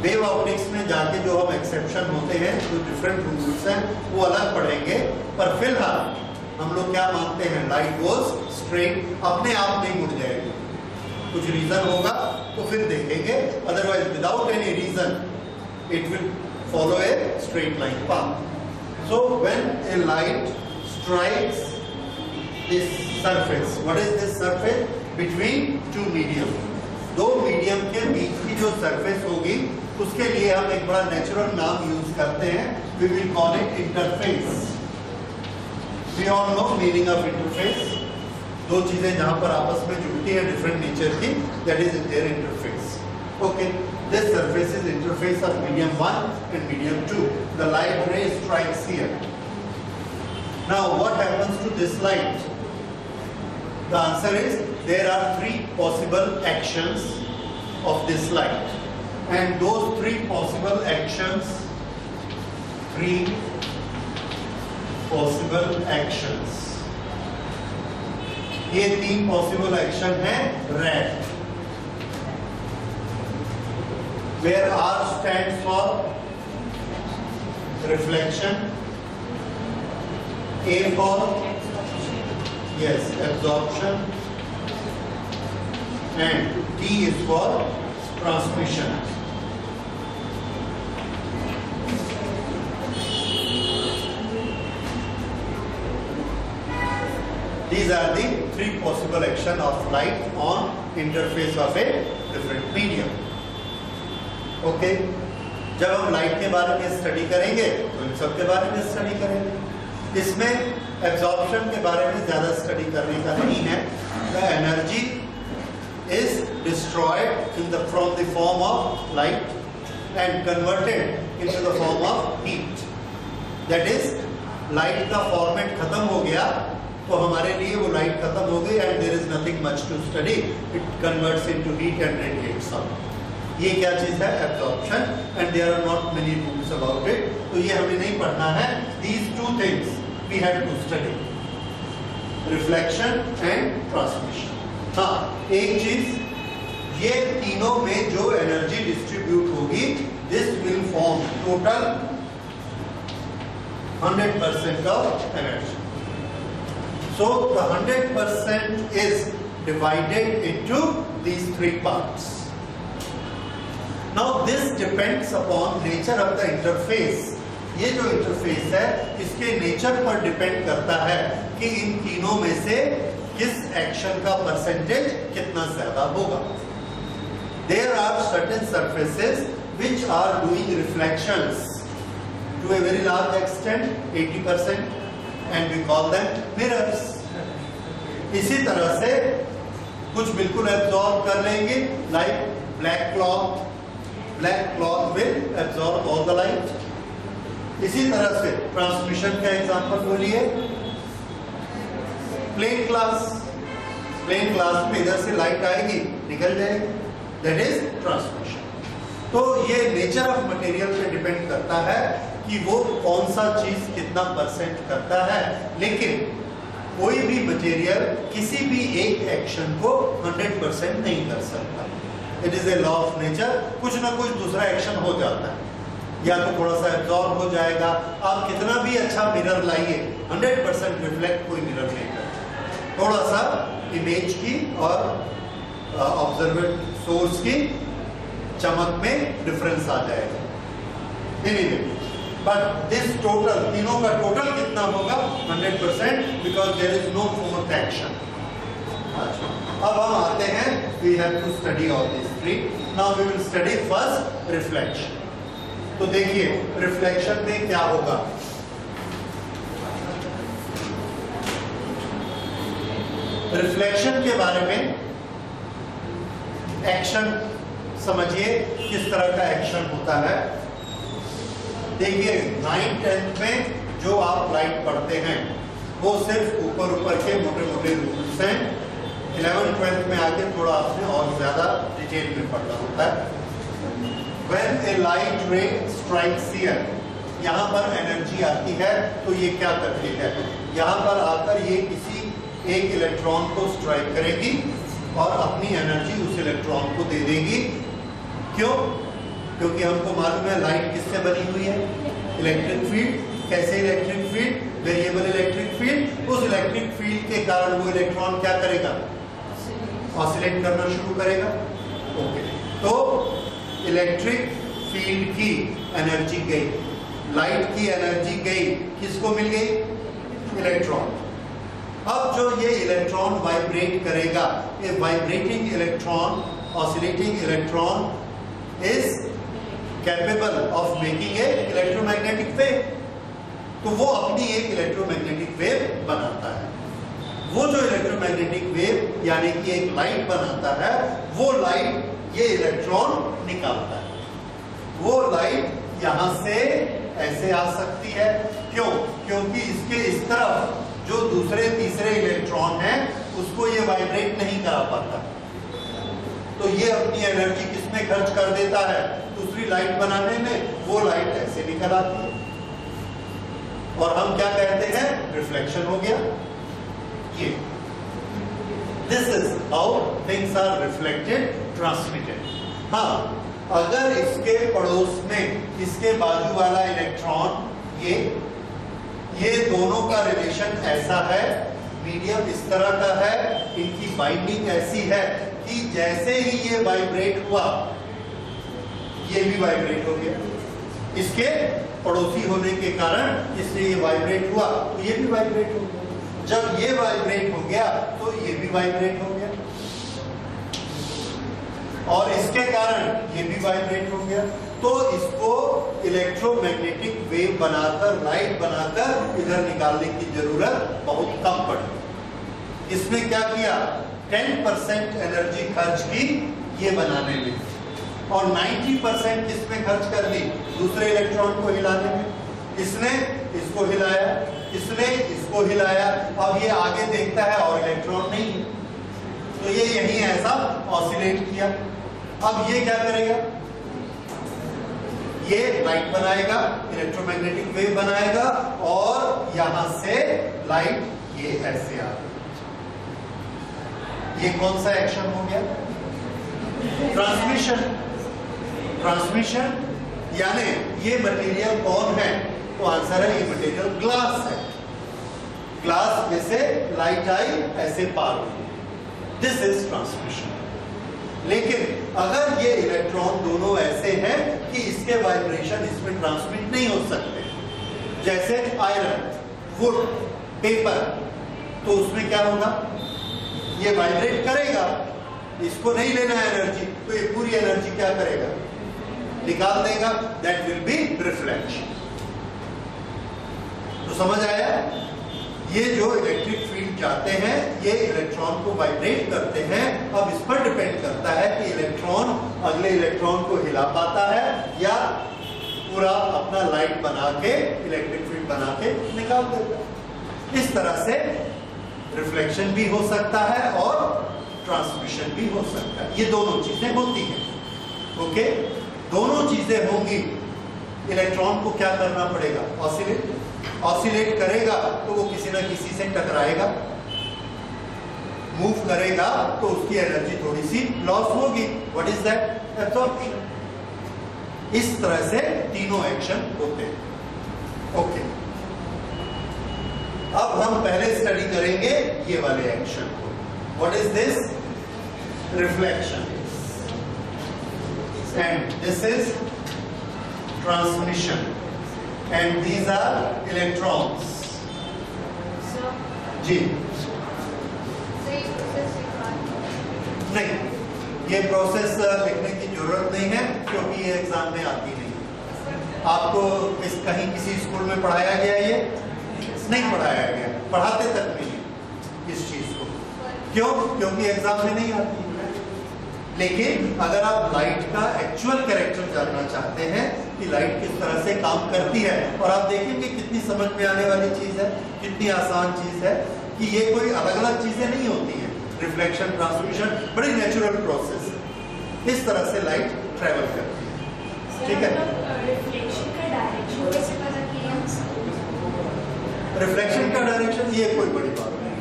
wave optics में जाके जो हम एक्सेप्शन होते हैं, जो डिफरेंट रूल्स हैं, वो अलग पढ़ेंगे, पर फिलहाल हम लोग क्या मानते हैं? लाइट गोज स्ट्रेट, अपने आप नहीं मुड़ जाएगी, कुछ रीजन होगा तो फिर देखेंगे, otherwise without any reason it will follow a straight line path. So when a light strikes this surface, what is this surface? Between two medium, दो मीडियम के बीच की जो सरफेस होगी उसके लिए हम एक बड़ा नेचुरल नाम यूज करते हैं, we will call it interface. We all know meaning of interface. दो चीजें जहां पर आपस में जुड़ती है डिफरेंट नेचर की, that is their interface. Okay. This surface is interface of medium 1 and medium 2. The light ray strikes here. Now what happens to this light? The answer is there are 3 possible actions of this light, and those 3 possible actions, 3 possible actions, ये 3 possible action है red, where R stands for reflection, A for absorption, and T is for transmission. These are the 3 possible action of light on interface of a different medium. Okay, जब हम light के बारे में study करेंगे तो इन सब के बारे में स्टडी करेंगे। इसमें एब्जॉर्प्शन के बारे में ज्यादा स्टडी करने का नहीं है। The energy is destroyed in the from the form of light and converted into the form of heat. That is, light का फॉर्मेट खत्म हो गया तो हमारे लिए वो लाइट खत्म हो गई and there is nothing much to study, it converts into heat and radiates out. ये क्या चीज है? Absorption, and there are not many rules about it, तो ये हमें नहीं पढ़ना है। These 2 things we have to study, reflection and transmission. हाँ, एक चीज, ये तीनों में जो एनर्जी डिस्ट्रीब्यूट होगी, this will form total 100% of energy. So the 100% is divided into these three parts. Now this depends upon nature of the interface. ये जो इंटरफेस है इसके नेचर पर डिपेंड करता है कि इन तीनों में से किस एक्शन का परसेंटेज कितना ज्यादा होगा. There are certain surfaces which are doing reflections to a very large extent, 80%, and we call them mirrors. इसी तरह से कुछ बिल्कुल एब्जॉर्ब कर लेंगे, like black cloth. Black cloth will absorb all the light. इसी तरह से ट्रांसमिशन का एग्जांपल बोलिए. प्लेन ग्लास में इधर से लाइट आएगी, निकल जाएगी, दैट इज ट्रांसमिशन. तो ये नेचर ऑफ मटेरियल पे डिपेंड करता है कि वो कौन सा चीज कितना परसेंट करता है. लेकिन कोई भी मटेरियल किसी भी एक एक्शन को 100% नहीं कर सकता. It is a law of nature. कुछ ना कुछ दूसरा एक्शन हो जाता है, या तो थोड़ा सा एब्जॉर्ब हो जाएगा. आप कितना भी अच्छा मिरर लाइए, 100% रिफ्लेक्ट कोई मिरर नहीं करता. थोड़ा सा इमेज की और ऑब्जर्वेड सोर्स की चमक में डिफरेंस आ जाएगा. एनीवे, बट दिस टोटल, तीनों का टोटल कितना होगा? 100%, because there is no fourth action. अब हम आते हैं, we have to study all this three. Now we will study first reflection. तो देखिए रिफ्लेक्शन में क्या होगा. रिफ्लेक्शन के बारे में एक्शन समझिए, किस तरह का एक्शन होता है. देखिए 9th 10th में जो आप लाइट पढ़ते हैं वो सिर्फ ऊपर के मोटे मोटे रूल्स हैं. 11th 12th में आके थोड़ा आपने और ज्यादा डिटेल में पढ़ना होता है. When a light ray strikes here, यहाँ पर एनर्जी आती है तो ये क्या करती है, यहाँ पर आकर ये किसी एक इलेक्ट्रॉन को स्ट्राइक करेगी और अपनी एनर्जी उस इलेक्ट्रॉन को दे देगी. क्यों? क्योंकि हमको मालूम है लाइट किससे बनी हुई है, इलेक्ट्रिक फील्ड. कैसे electric field? Variable electric field. उस इलेक्ट्रिक फील्ड के कारण वो इलेक्ट्रॉन क्या करेगा? ऑसिलेट करना शुरू करेगा. ओके, तो इलेक्ट्रिक फील्ड की एनर्जी गई, लाइट की एनर्जी गई, किसको मिल गई? इलेक्ट्रॉन. अब जो ये इलेक्ट्रॉन वाइब्रेट करेगा, ये vibrating electron, oscillating electron is capable of making a electromagnetic wave. तो वो अपनी एक इलेक्ट्रोमैग्नेटिक वेव बनाता है. वो जो इलेक्ट्रोमैग्नेटिक वेव यानी कि एक लाइट बनाता है, वो लाइट ये इलेक्ट्रॉन निकालता है. वो लाइट यहां से ऐसे आ सकती है. क्यों? क्योंकि इसके इस तरफ जो दूसरे तीसरे इलेक्ट्रॉन है उसको ये वाइब्रेट नहीं करा पाता. तो ये अपनी एनर्जी किसमें खर्च कर देता है? दूसरी लाइट बनाने में. वो लाइट ऐसे निकल आती है और हम क्या कहते हैं? रिफ्लेक्शन हो गया. ये this is how things are reflected, transmitted. हाँ, अगर इसके पड़ोस में इसके बाजू वाला इलेक्ट्रॉन ये दोनों का रिलेशन ऐसा है, मीडियम इस तरह का है, इनकी बाइंडिंग ऐसी है कि जैसे ही ये वाइब्रेट हुआ ये भी वाइब्रेट हो गया. इसके पड़ोसी होने के कारण इससे ये वाइब्रेट हुआ तो ये भी वाइब्रेट हो गया. जब ये वाइब्रेट हो गया तो ये भी वाइब्रेट हो गया और इसके कारण ये भी वाइब्रेट हो गया. तो इसको इलेक्ट्रोमैग्नेटिक वेव बनाकर, लाइट बनाकर इधर निकालने की जरूरत बहुत कम पड़ी. इसने क्या किया? 10% एनर्जी खर्च की ये बनाने में और 90% किसमें खर्च कर दी? दूसरे इलेक्ट्रॉन को हिलाने में. इसने इसको हिलाया, इसने इसको हिलाया. अब ये आगे देखता है और इलेक्ट्रॉन नहीं है तो ये यहीं ऐसा ऑसिलेट किया. अब ये क्या करेगा? ये लाइट बनाएगा, इलेक्ट्रोमैग्नेटिक वेव बनाएगा और यहां से लाइट ये ऐसे आ गई. ये कौन सा एक्शन हो गया? ट्रांसमिशन. ट्रांसमिशन यानी ये मटेरियल कौन है? तो आंसर है ये मटेरियल ग्लास है। ग्लास में से लाइट आई, ऐसे पार हुई, दिस इज ट्रांसमिशन। लेकिन अगर ये इलेक्ट्रॉन दोनों ऐसे हैं कि इसके वाइब्रेशन इसमें ट्रांसमिट नहीं हो सकते, जैसे आयरन, वुड, पेपर, तो उसमें क्या होगा, ये वाइब्रेट करेगा, इसको नहीं लेना एनर्जी, तो ये पूरी एनर्जी क्या करेगा, निकाल देगा, दैट विल बी रिफ्लेक्शन। तो समझ आया, ये जो इलेक्ट्रिक फील्ड जाते हैं ये इलेक्ट्रॉन को वाइब्रेट करते हैं। अब इस पर डिपेंड करता है कि इलेक्ट्रॉन अगले इलेक्ट्रॉन को हिला पाता है या पूरा अपना लाइट बना के, इलेक्ट्रिक फील्ड बना के निकाल देता है। इस तरह से रिफ्लेक्शन भी हो सकता है और ट्रांसमिशन भी हो सकता है, ये दोनों चीजें होती हैं। ओके, दोनों चीजें होंगी, इलेक्ट्रॉन को क्या करना पड़ेगा, ऑसिलेट करेगा तो वो किसी ना किसी से टकराएगा, मूव करेगा तो उसकी एनर्जी थोड़ी सी लॉस होगी। What is that, absorption. इस तरह से तीनों एक्शन होते हैं। ओके, अब हम पहले स्टडी करेंगे ये वाले एक्शन को। What is this, reflection, and this is transmission, and these are electrons. जी नहीं, ये प्रोसेस लिखने की जरूरत नहीं है क्योंकि ये एग्जाम में आती नहीं। आपको कहीं किसी स्कूल में पढ़ाया गया, ये नहीं पढ़ाया गया, पढ़ाते तक नहीं है इस चीज को। क्यों? क्योंकि एग्जाम में नहीं आती। लेकिन अगर आप लाइट का एक्चुअल कैरेक्टर जानना चाहते हैं कि लाइट किस तरह से काम करती है, और आप देखेंगे कितनी समझ में आने वाली चीज है, कितनी आसान चीज है, कि ये कोई अलग अलग चीजें नहीं होती हैं। रिफ्लेक्शन, ट्रांसमिशन बड़ी नेचुरल प्रोसेस है। इस तरह से लाइट ट्रेवल करती है। ठीक है, रिफ्लेक्शन का डायरेक्शन कैसे पता किया? रिफ्लेक्शन का डायरेक्शन ये कोई बड़ी बात नहीं,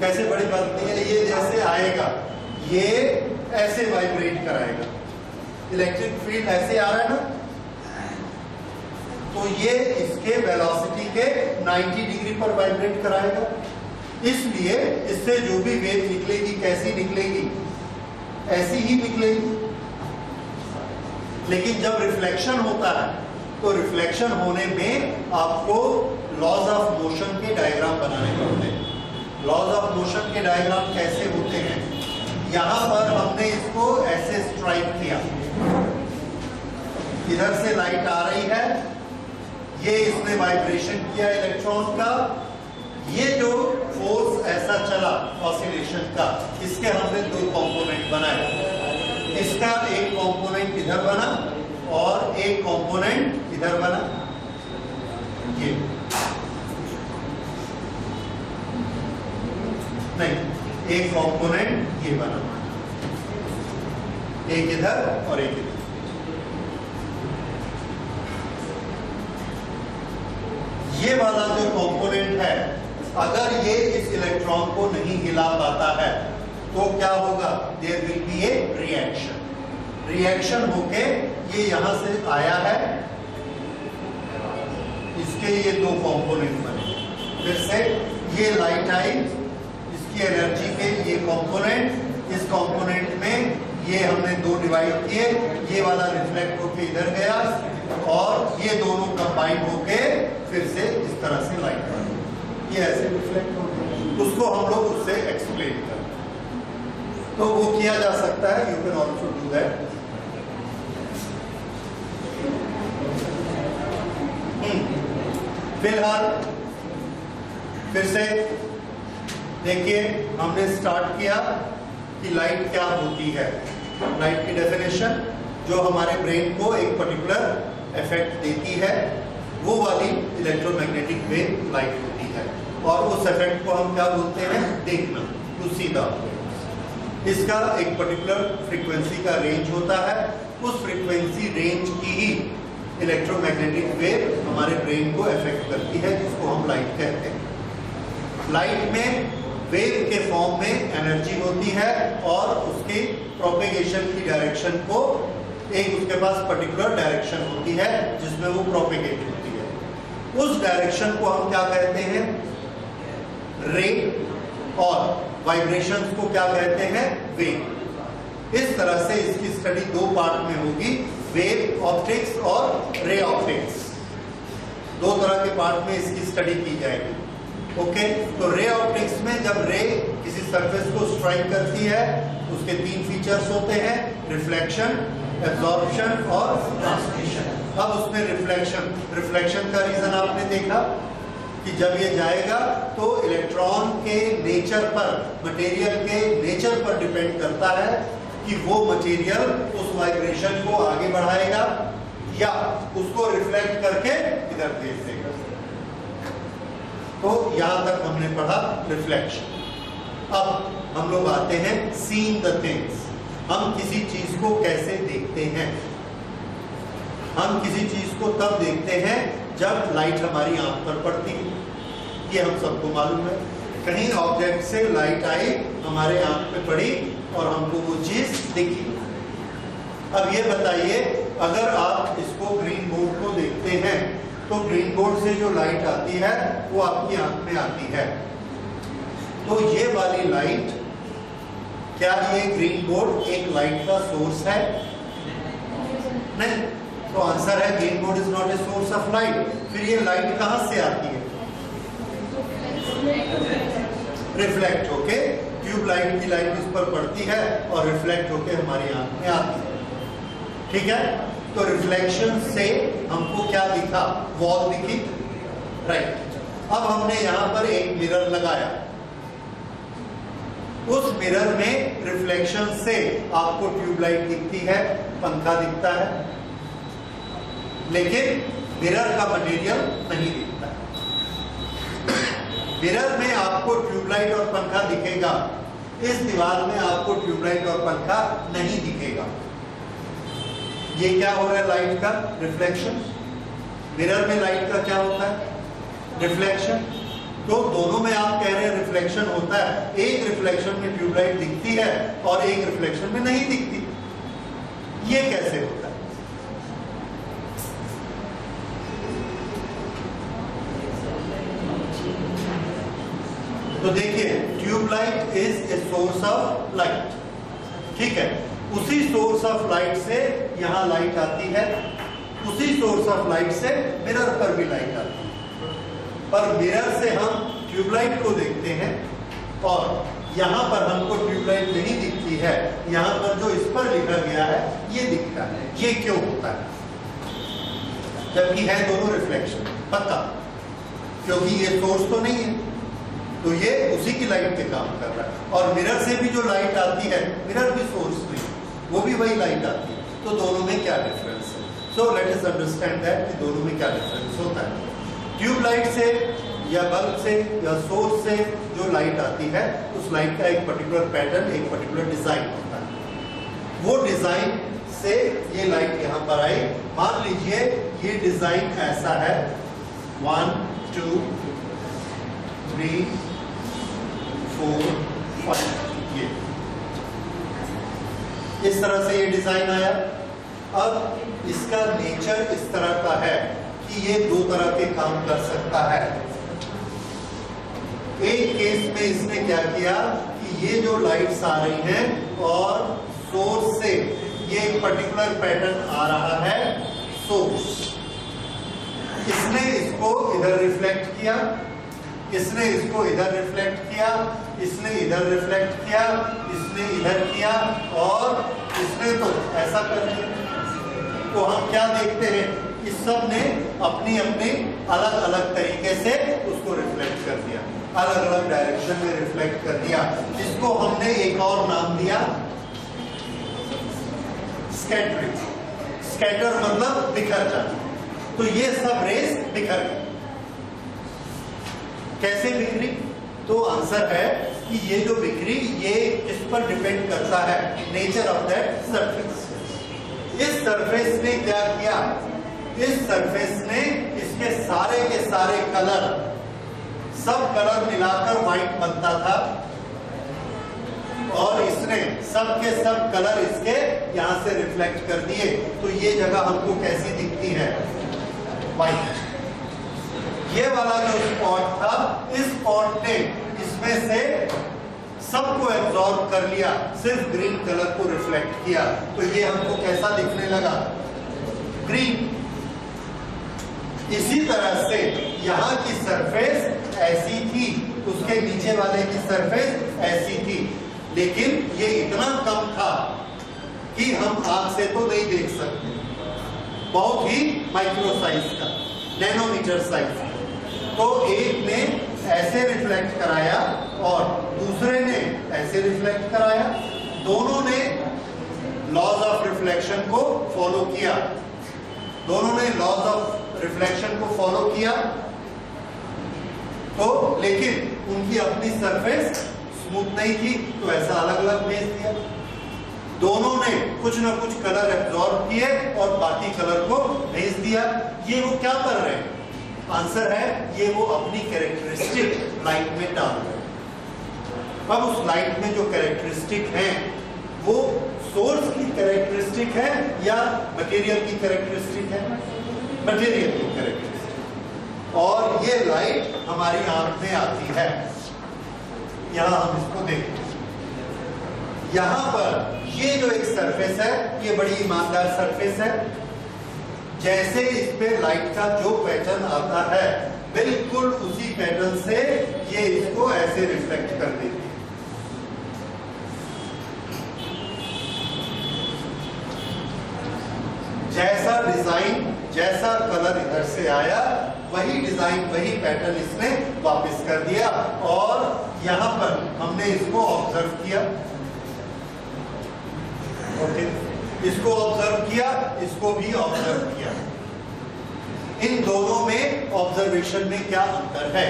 कैसे बड़ी बात नहीं है। ये जैसे आएगा, ये ऐसे वाइब्रेट कराएगा, इलेक्ट्रिक फील्ड ऐसे आ रहा है ना, तो ये इसके वेलोसिटी के 90 डिग्री पर वाइब्रेट कराएगा। इसलिए इससे जो भी वेव निकलेगी, कैसी निकलेगी, ऐसी ही निकलेगी। लेकिन जब रिफ्लेक्शन होता है तो रिफ्लेक्शन होने में आपको लॉज ऑफ मोशन के डायग्राम बनाने पड़ते हैं। लॉज ऑफ मोशन के डायग्राम कैसे होते हैं, यहां पर हमने इसको ऐसे स्ट्राइक किया, इधर से लाइट आ रही है, ये इसने वाइब्रेशन किया इलेक्ट्रॉन का, ये जो फोर्स ऐसा चला ऑसिलेशन का, इसके हमने दो कंपोनेंट बनाए। इसका एक कंपोनेंट इधर बना और एक कंपोनेंट इधर बना, ये नहीं, एक कंपोनेंट ये बना, एक इधर और एक इधर। ये वाला जो कंपोनेंट है, अगर ये इस इलेक्ट्रॉन को नहीं हिला पाता है तो क्या होगा, there will be a reaction. Reaction होके ये यहां से आया है, इसके ये दो कंपोनेंट बने, फिर से ये लाइट आई, इसकी एनर्जी के ये कंपोनेंट, इस कंपोनेंट में ये हमने दो डिवाइड किए, ये वाला रिफ्लेक्ट होके इधर गया और ये दोनों कंबाइन होके फिर से इस तरह से लाइट आई, ये ऐसे रिफ्लेक्ट हो गया। उसको हम लोग उससे एक्सप्लेन करें तो वो किया जा सकता है, you can also do that. फिलहाल फिर से देखिए, हमने स्टार्ट किया कि लाइट क्या होती है। लाइट की डेफिनेशन, जो हमारे ब्रेन को एक पर्टिकुलर इफेक्ट देती है, वो वाली इलेक्ट्रोमैग्नेटिक वेव लाइट होती है, और उस इफेक्ट को हम क्या बोलते हैं, देखना, तो सीधा। इसका एक पर्टिकुलर फ्रीक्वेंसी का रेंज होता है, उस फ्रीक्वेंसी रेंज की ही इलेक्ट्रोमैग्नेटिक वेव हमारे ब्रेन को इफेक्ट करती है, जिसको हम लाइट कहते हैं। लाइट में वेव के फॉर्म में एनर्जी होती है और उसके प्रोपेगेशन की डायरेक्शन को, एक उसके पास पर्टिकुलर डायरेक्शन होती है जिसमें वो प्रोपेगेट होती है। उस डायरेक्शन को हम क्या कहते हैं? रे, और वाइब्रेशंस को क्या कहते हैं? वेव। इस तरह से इसकी स्टडी दो पार्ट में होगी, वेव ऑप्टिक्स और रे ऑप्टिक्स। दो तरह के पार्ट में इसकी स्टडी की जाएगी। ओके, तो रे ऑप्टिक्स में जब रे किसी सरफेस को स्ट्राइक करती है, उसके तीन फीचर्स होते हैं, रिफ्लेक्शन, एब्जॉर्प्शन और ट्रांसमिशन। अब उसमें रिफ्लेक्शन का रीजन आपने देखा कि जब ये जाएगा तो इलेक्ट्रॉन के नेचर पर, मटेरियल के नेचर पर डिपेंड करता है कि वो मटेरियल उस वाइब्रेशन को आगे बढ़ाएगा या उसको रिफ्लेक्ट करके इधर भेज देगा। तो यहां तक हमने पढ़ा रिफ्लेक्शन। अब हम लोग आते हैं सीइंग द थिंग्स। हम किसी चीज को कैसे देखते हैं? हम किसी चीज को तब देखते हैं जब लाइट हमारी आंख पर पड़ती है। ये हम सबको मालूम है, कहीं ऑब्जेक्ट से लाइट आई, हमारे आंख पे पड़ी और हमको वो चीज दिखी। अब ये बताइए, अगर आप इसको ग्रीन बोर्ड को देखते हैं तो ग्रीन बोर्ड से जो लाइट आती है वो आपकी आंख में आती है। तो ये वाली लाइट, क्या ये ग्रीन बोर्ड एक लाइट का सोर्स है? नहीं। तो आंसर है green board is not A source of light. फिर ये लाइट कहां से आती है? रिफ्लेक्ट होके, ट्यूब लाइट की लाइट इस पर पड़ती है और रिफ्लेक्ट होके हमारी आंख में आती है। ठीक है, तो रिफ्लेक्शन से हमको क्या दिखा? वॉल दिखी, राइट। अब हमने यहां पर एक मिरर लगाया, उस मिरर में रिफ्लेक्शन से आपको ट्यूबलाइट दिखती है, पंखा दिखता है, लेकिन मिरर का मटेरियल नहीं दिखता। मिरर में आपको ट्यूबलाइट और पंखा दिखेगा, इस दीवार में आपको ट्यूबलाइट और पंखा नहीं दिखेगा। ये क्या हो रहा है? लाइट का रिफ्लेक्शन। मिरर में लाइट का क्या होता है? रिफ्लेक्शन। तो दोनों में आप कह रहे हैं रिफ्लेक्शन होता है, एक रिफ्लेक्शन में ट्यूबलाइट दिखती है और एक रिफ्लेक्शन में नहीं दिखती। ये कैसे होता है? तो देखिए, tube light is a source of light, ठीक है। उसी सोर्स ऑफ लाइट से यहां लाइट आती है, उसी सोर्स ऑफ लाइट से मिरर पर भी लाइट आती है। पर मिरर से हम ट्यूबलाइट को देखते हैं और यहां पर हमको ट्यूबलाइट नहीं दिखती है, यहां पर जो इस पर लिखा गया है ये दिखता है। ये क्यों होता है? जबकि है दोनों रिफ्लेक्शन, पता, क्योंकि ये सोर्स तो नहीं है, तो ये उसी की लाइट पे काम कर रहा है। और मिरर से भी जो लाइट आती है, मिरर भी सोर्स नहीं, वो भी वही लाइट आती है। तो दोनों में क्या डिफरेंस है? So let us understand that कि दोनों में क्या डिफरेंस होता है। ट्यूबलाइट से या बल्ब से या सोर्स से जो लाइट आती है, उस लाइट का एक पर्टिकुलर पैटर्न, एक पर्टिकुलर डिजाइन होता है। वो डिजाइन से ये लाइट यहाँ पर आई। मान लीजिए ये डिजाइन ऐसा है, 1 2 3 4 5, ये इस तरह से ये डिजाइन आया। अब इसका नेचर इस तरह का है कि ये दो तरह के काम कर सकता है। एक केस में इसने क्या किया कि ये जो लाइट्स आ रही हैं और सोर्स से ये एक पर्टिकुलर पैटर्न आ रहा है, सोर्स, इसने इसको इधर रिफ्लेक्ट किया, इसने इसको इधर रिफ्लेक्ट किया, इसने इधर रिफ्लेक्ट किया, इसने इधर किया और इसने तो ऐसा कर दिया। तो हम क्या देखते हैं? इस सब ने अपनी अपनी अलग अलग तरीके से उसको रिफ्लेक्ट कर दिया, अलग अलग डायरेक्शन में रिफ्लेक्ट कर दिया, जिसको हमने एक और नाम दिया स्कैटरिंग। स्कैटर मतलब बिखर जाना। तो ये सब रेस बिखर गई। कैसे बिखरी? तो आंसर है कि ये जो बिखरी, ये इस पर डिपेंड करता है, नेचर ऑफ दैट सरफेस। इस सरफेस ने क्या किया? इस सरफेस ने इसके सारे के सारे कलर, सब कलर मिलाकर व्हाइट बनता था और इसने सब के सब कलर इसके यहां से रिफ्लेक्ट कर दिए। तो ये जगह हमको कैसी दिखती है? व्हाइट। ये वाला जो स्पॉट था, इस स्पॉट ने इसमें से सबको एब्जॉर्ब कर लिया, सिर्फ ग्रीन कलर को रिफ्लेक्ट किया, तो ये हमको कैसा दिखने लगा? ग्रीन। इसी तरह से यहाँ की सरफेस ऐसी थी, उसके नीचे वाले की सरफेस ऐसी थी, लेकिन ये इतना कम था कि हम आंख से तो नहीं देख सकते, बहुत ही माइक्रो साइज का, नैनोमीटर साइज का। तो एक ने ऐसे रिफ्लेक्ट कराया और दूसरे ने ऐसे रिफ्लेक्ट कराया, दोनों ने लॉज ऑफ रिफ्लेक्शन को फॉलो किया, दोनों ने लॉज ऑफ रिफ्लेक्शन को फॉलो किया, तो लेकिन उनकी अपनी सरफेस स्मूथ नहीं थी, तो ऐसा अलग अलग भेज दिया। दोनों ने कुछ ना कुछ कलर एब्जॉर्ब किए और बाकी कलर को भेज दिया। ये वो क्या कर रहे हैं? आंसर है, ये वो अपनी कैरेक्टरिस्टिक लाइट में डाल रहे हैं। अब उस लाइट में जो कैरेक्टरिस्टिक है वो सोर्स की कैरेक्टरिस्टिक है या मटेरियल की कैरेक्टरिस्टिक है? मटेरियल की कैरेक्टरिस्टिक। और ये लाइट हमारी आंख में आती है। यहां हम इसको देखते हैं, यहां पर ये जो एक सरफेस है, ये बड़ी ईमानदार सरफेस है। जैसे इस पे लाइट का जो पैटर्न आता है, बिल्कुल उसी पैटर्न से ये इसको ऐसे रिफ्लेक्ट कर देती है। जैसा डिजाइन, जैसा कलर इधर से आया, वही डिजाइन, वही पैटर्न इसने वापस कर दिया। और यहां पर हमने इसको ऑब्जर्व किया, ओके, इसको ऑब्जर्व किया, इसको भी ऑब्जर्व किया। इन दोनों में ऑब्जर्वेशन में क्या अंतर है?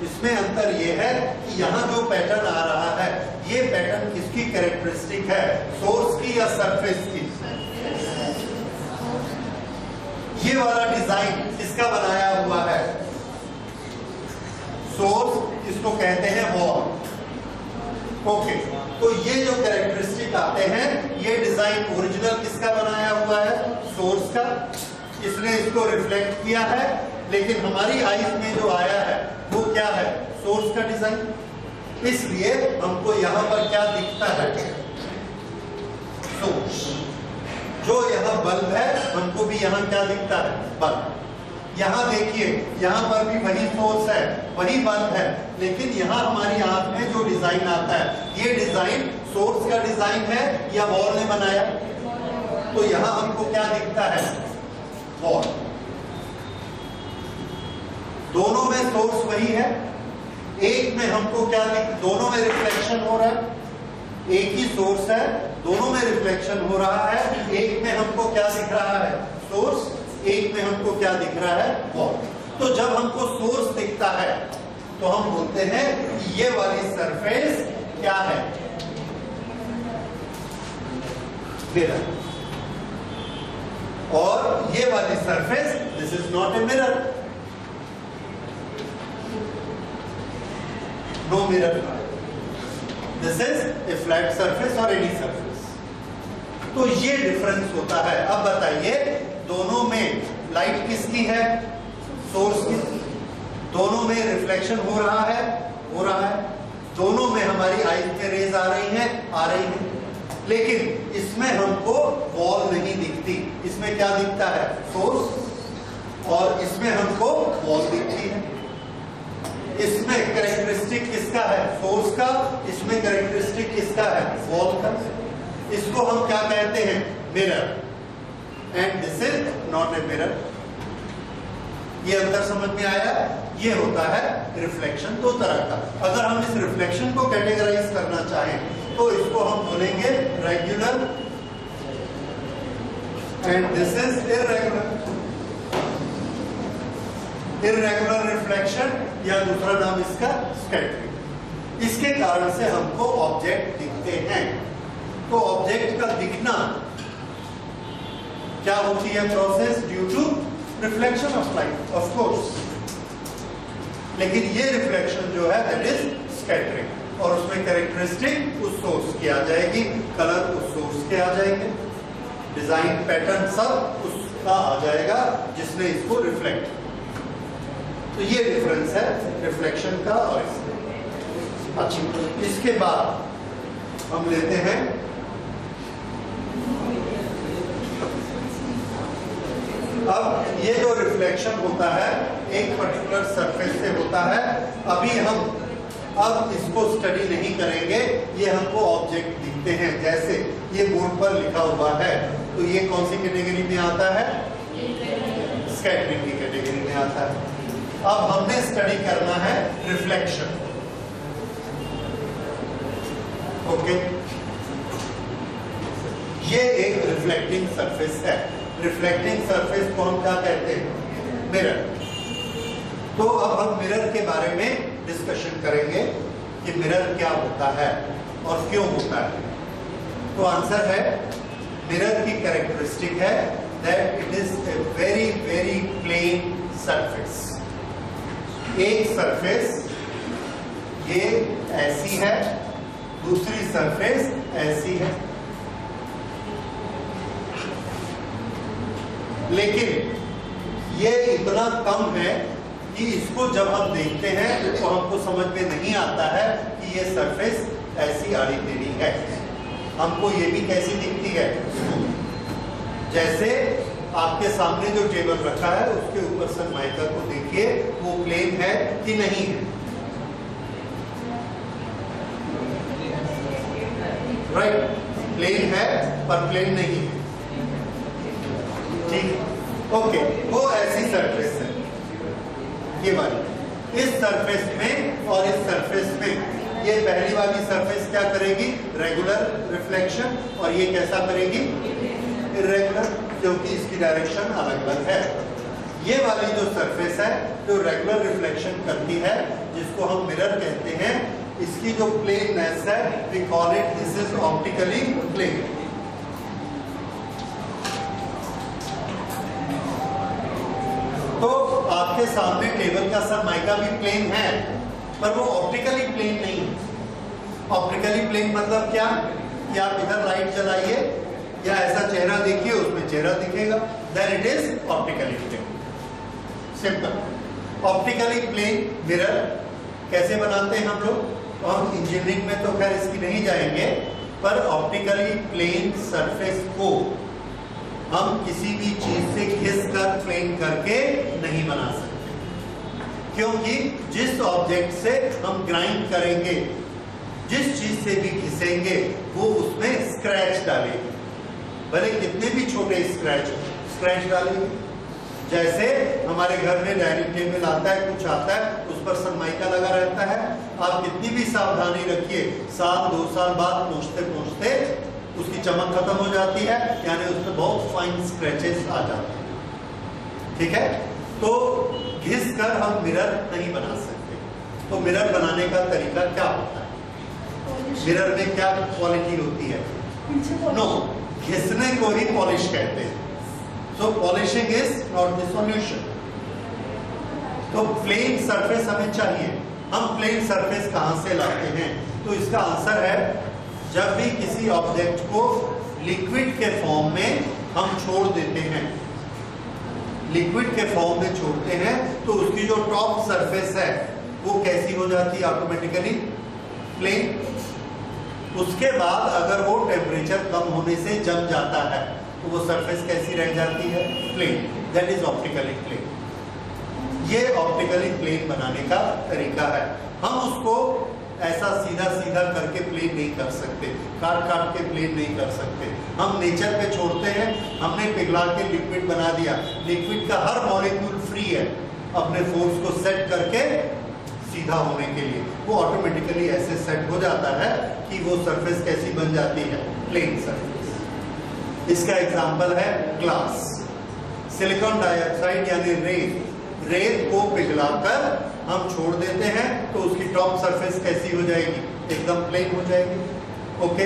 इसमें अंतर यह है कि यहाँ जो पैटर्न आ रहा है, ये पैटर्न किसकी कैरेक्टरिस्टिक है? सोर्स की या सरफेस की? ये वाला डिजाइन किसका बनाया हुआ है? सोर्स, इसको कहते हैं वॉल। ओके, तो ये जो कैरेक्टरिस्टिक आते हैं, ये डिजाइन ओरिजिनल किसका बनाया हुआ है? सोर्स का। इसने इसको रिफ्लेक्ट किया है, लेकिन हमारी आईज में जो आया है वो क्या है? सोर्स का डिजाइन। इसलिए हमको यहां पर क्या दिखता है? सोर्स। जो यहाँ बल्ब है, हमको भी यहाँ क्या दिखता है? बल्ब। यहाँ देखिए, यहाँ पर भी वही सोर्स है, वही बल्ब है, लेकिन यहाँ हमारी आंख में जो डिजाइन आता है, ये डिजाइन सोर्स का डिजाइन है या वॉल ने बनाया? तो यहाँ हमको क्या दिखता है? वॉल। दोनों में सोर्स वही है, एक में हमको क्या दिख, दोनों में रिफ्लेक्शन हो रहा है, एक ही सोर्स है, दोनों में रिफ्लेक्शन हो रहा है। एक में हमको क्या दिख रहा है? सोर्स। एक में हमको क्या दिख रहा है? वॉल। तो जब हमको सोर्स दिखता है तो हम बोलते हैं कि ये वाली सरफेस क्या है? मिरर। और ये वाली surface, this is not a mirror, no mirror, this is a flat surface और एनी सरफेस। तो ये डिफरेंस होता है। अब बताइए, दोनों में लाइट किसकी है? सोर्स की। दोनों में रिफ्लेक्शन हो रहा है, हो रहा है। दोनों में हमारी आईज में रेज आ रही हैं, आ रही हैं, लेकिन इसमें हमको वॉल नहीं दिखती। इसमें क्या दिखता है? सोर्स। और इसमें हमको वॉल दिखती है। इसमें कैरेक्टरिस्टिक किसका है? सोर्स का। इसमें कैरेक्टरिस्टिक किसका है? वॉल का। इसको हम क्या कहते हैं? Mirror. And this is not a mirror. ये अंतर समझ में आया? ये होता है रिफ्लेक्शन दो तरह का। अगर हम इस रिफ्लेक्शन को कैटेगराइज करना चाहें तो इसको हम बोलेंगे regular and this is irregular. Irregular reflection या दूसरा नाम इसका स्कैटरिंग। इसके कारण से हमको ऑब्जेक्ट दिखते हैं। तो ऑब्जेक्ट का दिखना क्या होती है? Process due to reflection of light, of course. लेकिन ये रिफ्लेक्शन जो है दैट इज स्कैटरिंग, और उसमें कैरेक्टरिस्टिक उस सोर्स की आ जाएगी, कलर उस सोर्स के आ जाएंगे, डिजाइन पैटर्न सब उसका आ जाएगा जिसने इसको रिफ्लेक्ट। तो ये डिफरेंस है रिफ्लेक्शन का और इसका। अच्छा, इसके बाद हम लेते हैं अब ये जो रिफ्लेक्शन होता है एक पर्टिकुलर सरफेस से होता है। अभी हम अब इसको स्टडी नहीं करेंगे, ये हमको ऑब्जेक्ट दिखते हैं। जैसे ये बोर्ड पर लिखा हुआ है, तो ये कौन सी कैटेगरी में आता है? स्कैटरिंग की कैटेगरी में आता है। अब हमने स्टडी करना है रिफ्लेक्शन। ओके, ये एक रिफ्लेक्टिंग सरफेस है। रिफ्लेक्टिंग सरफेस को हम क्या कहते हैं? मिरर। तो अब हम मिरर के बारे में डिस्कशन करेंगे कि मिरर क्या होता है और क्यों होता है। तो आंसर है, मिरर की कैरेक्टरिस्टिक है that it is a very very plain surface. एक सरफेस ये ऐसी है, दूसरी सरफेस ऐसी है, लेकिन ये इतना कम है कि इसको जब हम देखते हैं तो हमको समझ में नहीं आता है कि ये सरफेस ऐसी आड़ी टेढ़ी है। हमको ये भी कैसी दिखती है? जैसे आपके सामने जो टेबल रखा है उसके ऊपर सनमाइका को देखिए, वो प्लेन है कि नहीं है? राइट, प्लेन है पर प्लेन नहीं है। ठीक, ओके, वो ऐसी सरफेस है ये वाली। इस सरफेस में और इस सरफेस में ये पहली वाली सरफेस क्या करेगी? रेगुलर रिफ्लेक्शन, और ये कैसा करेगी? इर्रेगुलर, क्योंकि इसकी डायरेक्शन अलग अलग है। ये वाली जो सरफेस है जो रेगुलर रिफ्लेक्शन करती है, जिसको हम मिरर कहते हैं, इसकी जो प्लेननेस है we call it this is optically plane. तो आपके सामने टेबल का सरमाइका भी प्लेन है, पर वो ऑप्टिकली प्लेन नहीं है। ऑप्टिकली प्लेन मतलब क्या? कि आप इधर लाइट जलाइए या ऐसा चेहरा देखिए, उसमें चेहरा दिखेगा, then it is optically plane. Simple. Optically plane mirror कैसे बनाते हैं हम लोग? हम इंजीनियरिंग में तो खैर इसकी नहीं जाएंगे, पर ऑप्टिकली प्लेन सरफेस को हम किसी भी चीज से घिसकर प्लेन करके नहीं बना सकते, क्योंकि जिस ऑब्जेक्ट से हम ग्राइंड करेंगे, जिस चीज से भी घिसेंगे, वो उसमें स्क्रैच डालेंगे, भले कितने भी छोटे स्क्रैच डालेंगे। जैसे हमारे घर में डाइनिंग टेबल आता है, कुछ आता है, उस पर सनमाइका लगा रहता है। आप कितनी भी सावधानी रखिए, 1-2 साल बाद पहुंचते पहुंचते उसकी चमक खत्म हो जाती है, यानी उसमें बहुत फाइन स्क्रैचेस आ जाते हैं। ठीक है, तो घिस कर हम मिरर नहीं बना सकते। तो मिरर बनाने का तरीका क्या होता है? मिरर में क्या क्वालिटी होती है? नो, घिसने को ही पॉलिश कहते हैं। So polishing is not the solution. तो प्लेन सरफेस हमें चाहिए। हम प्लेन सरफेस कहां से लाते हैं? तो इसका आंसर है, जब भी किसी ऑब्जेक्ट को लिक्विड के फॉर्म में हम छोड़ देते हैं, लिक्विड के फॉर्म में छोड़ते हैं, तो उसकी जो टॉप सरफेस है वो कैसी हो जाती है? Automatically plane. उसके बाद अगर वो टेम्परेचर कम होने से जम जाता है तो वो सरफेस कैसी रह जाती है? Plane. That is optically plane. ये ऑप्टिकली प्लेन बनाने का तरीका है। हम उसको ऐसा सीधा सीधा करके प्लेन नहीं कर सकते, काट काट के प्लेन नहीं कर सकते। हम नेचर पे छोड़ते हैं, हमने पिघला के लिक्विड बना दिया, लिक्विड का हर मॉलिक्यूल फ्री है अपने फोर्स को सेट करके सीधा होने के लिए। वो ऑटोमेटिकली ऐसे सेट हो जाता है कि वो सरफेस कैसी बन जाती है? Plane surface. इसका एग्जाम्पल है ग्लास। सिलिकॉन डाइऑक्साइड यानी रेत को पिघलाकर हम छोड़ देते हैं, तो उसकी टॉप सरफेस कैसी हो जाएगी? एकदम प्लेन हो जाएगी। ओके,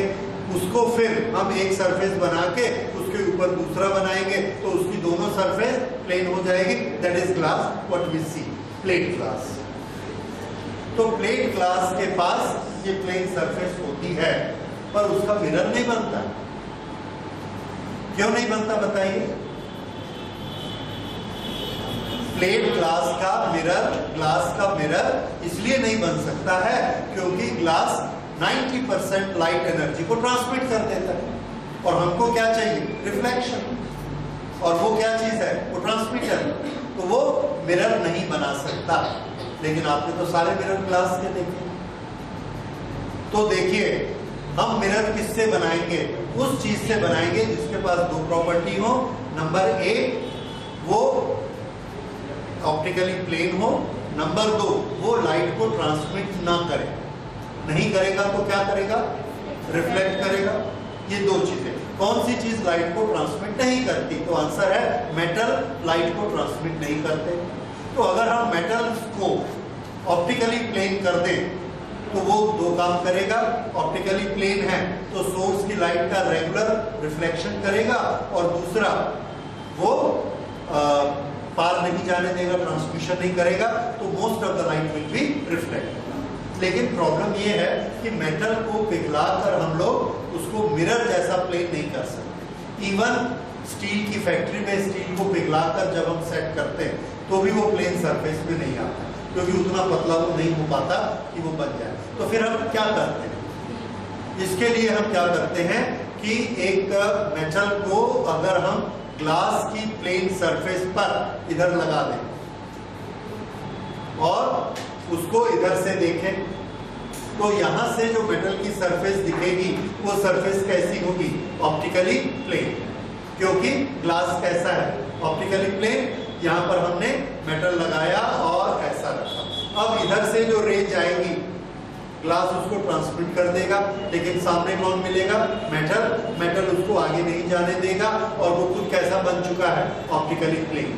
उसको फिर हम एक सरफेस बना के उसके ऊपर दूसरा बनाएंगे, तो उसकी दोनों सरफेस प्लेन हो जाएगी। That is glass, what we see, plate glass. तो प्लेट ग्लास के पास ये प्लेन सरफेस होती है, पर उसका मिरर नहीं बनता। क्यों नहीं बनता बताइए? प्लेट ग्लास का मिरर इसलिए नहीं बन सकता है क्योंकि ग्लास 90% लाइट एनर्जी को ट्रांसमिट कर देता है और हमको क्या चाहिए? रिफ्लेक्शन। और वो क्या चीज है? वो ट्रांसमीटर। तो वो मिरर नहीं बना सकता। लेकिन आपने तो सारे मिरर ग्लास के देखे। तो देखिए, हम मिरर किससे बनाएंगे? उस चीज से बनाएंगे जिसके पास दो प्रॉपर्टी हो। नंबर 1, वो ऑप्टिकली प्लेन हो। नंबर 2, वो लाइट को ट्रांसमिट ना करे। नहीं करेगा तो क्या करेगा? रिफ्लेक्ट करेगा। ये दो चीजें। कौन सी चीज लाइट को ट्रांसमिट नहीं करती? तो आंसर है मेटल लाइट को ट्रांसमिट नहीं करते। तो अगर हम मेटल को ऑप्टिकली प्लेन कर दें तो वो दो काम करेगा। ऑप्टिकली प्लेन है तो सोर्स की लाइट का रेगुलर रिफ्लेक्शन करेगा और दूसरा वो पार नहीं जाने देगा, ट्रांसमिशन नहीं करेगा, तो most of the light will be reflect. लेकिन प्रॉब्लम ये है कि मेटल को पिघलाकर हम लोग उसको मिरर जैसा प्लेन नहीं कर सकते। इवन स्टील की फैक्ट्री में स्टील को पिघलाकर जब हम सेट करते हैं तो भी वो प्लेन सरफेस पे नहीं आता क्योंकि उतना पतला वो नहीं हो पाता कि वो बन जाए। तो फिर हम क्या करते हैं? इसके लिए हम क्या करते हैं कि एक मेटल को अगर हम ग्लास की प्लेन सरफेस पर इधर लगा दें और उसको इधर से देखें तो यहां से जो मेटल की सरफेस दिखेगी वो सरफेस कैसी होगी? Optically plane. क्योंकि ग्लास कैसा है? Optically plane. यहां पर हमने मेटल लगाया और ऐसा रखा। अब इधर से जो रे जाएगी ग्लास उसको ट्रांसमिट कर देगा, लेकिन सामने कौन मिलेगा? मेटल। मेटल उसको आगे नहीं जाने देगा और वो खुद कैसा बन चुका है? Optically plane.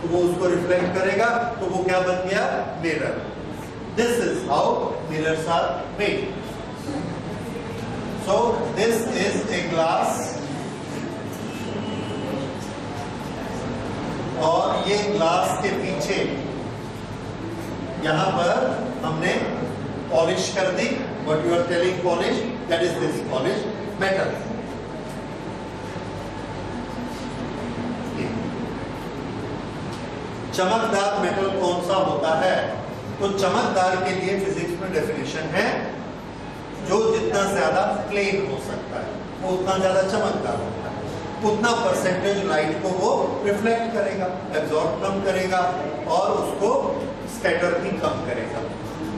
तो वो उसको रिफ्लेक्ट करेगा तो वो क्या बन गया? Mirror. This is how mirrors are made. So this is a glass और ये ग्लास के पीछे यहां पर हमने पॉलिश कर दी। What you are telling polish? That is this polish metal. चमकदार मेटल कौन सा होता है? तो चमकदार के लिए फिजिक्स में डेफिनेशन है जो जितना ज्यादा प्लेन हो सकता है वो उतना ज्यादा चमकदार होता है, उतना परसेंटेज लाइट को वो रिफ्लेक्ट करेगा, एब्जॉर्ब कम करेगा और उसको स्कैटर भी कम करेगा।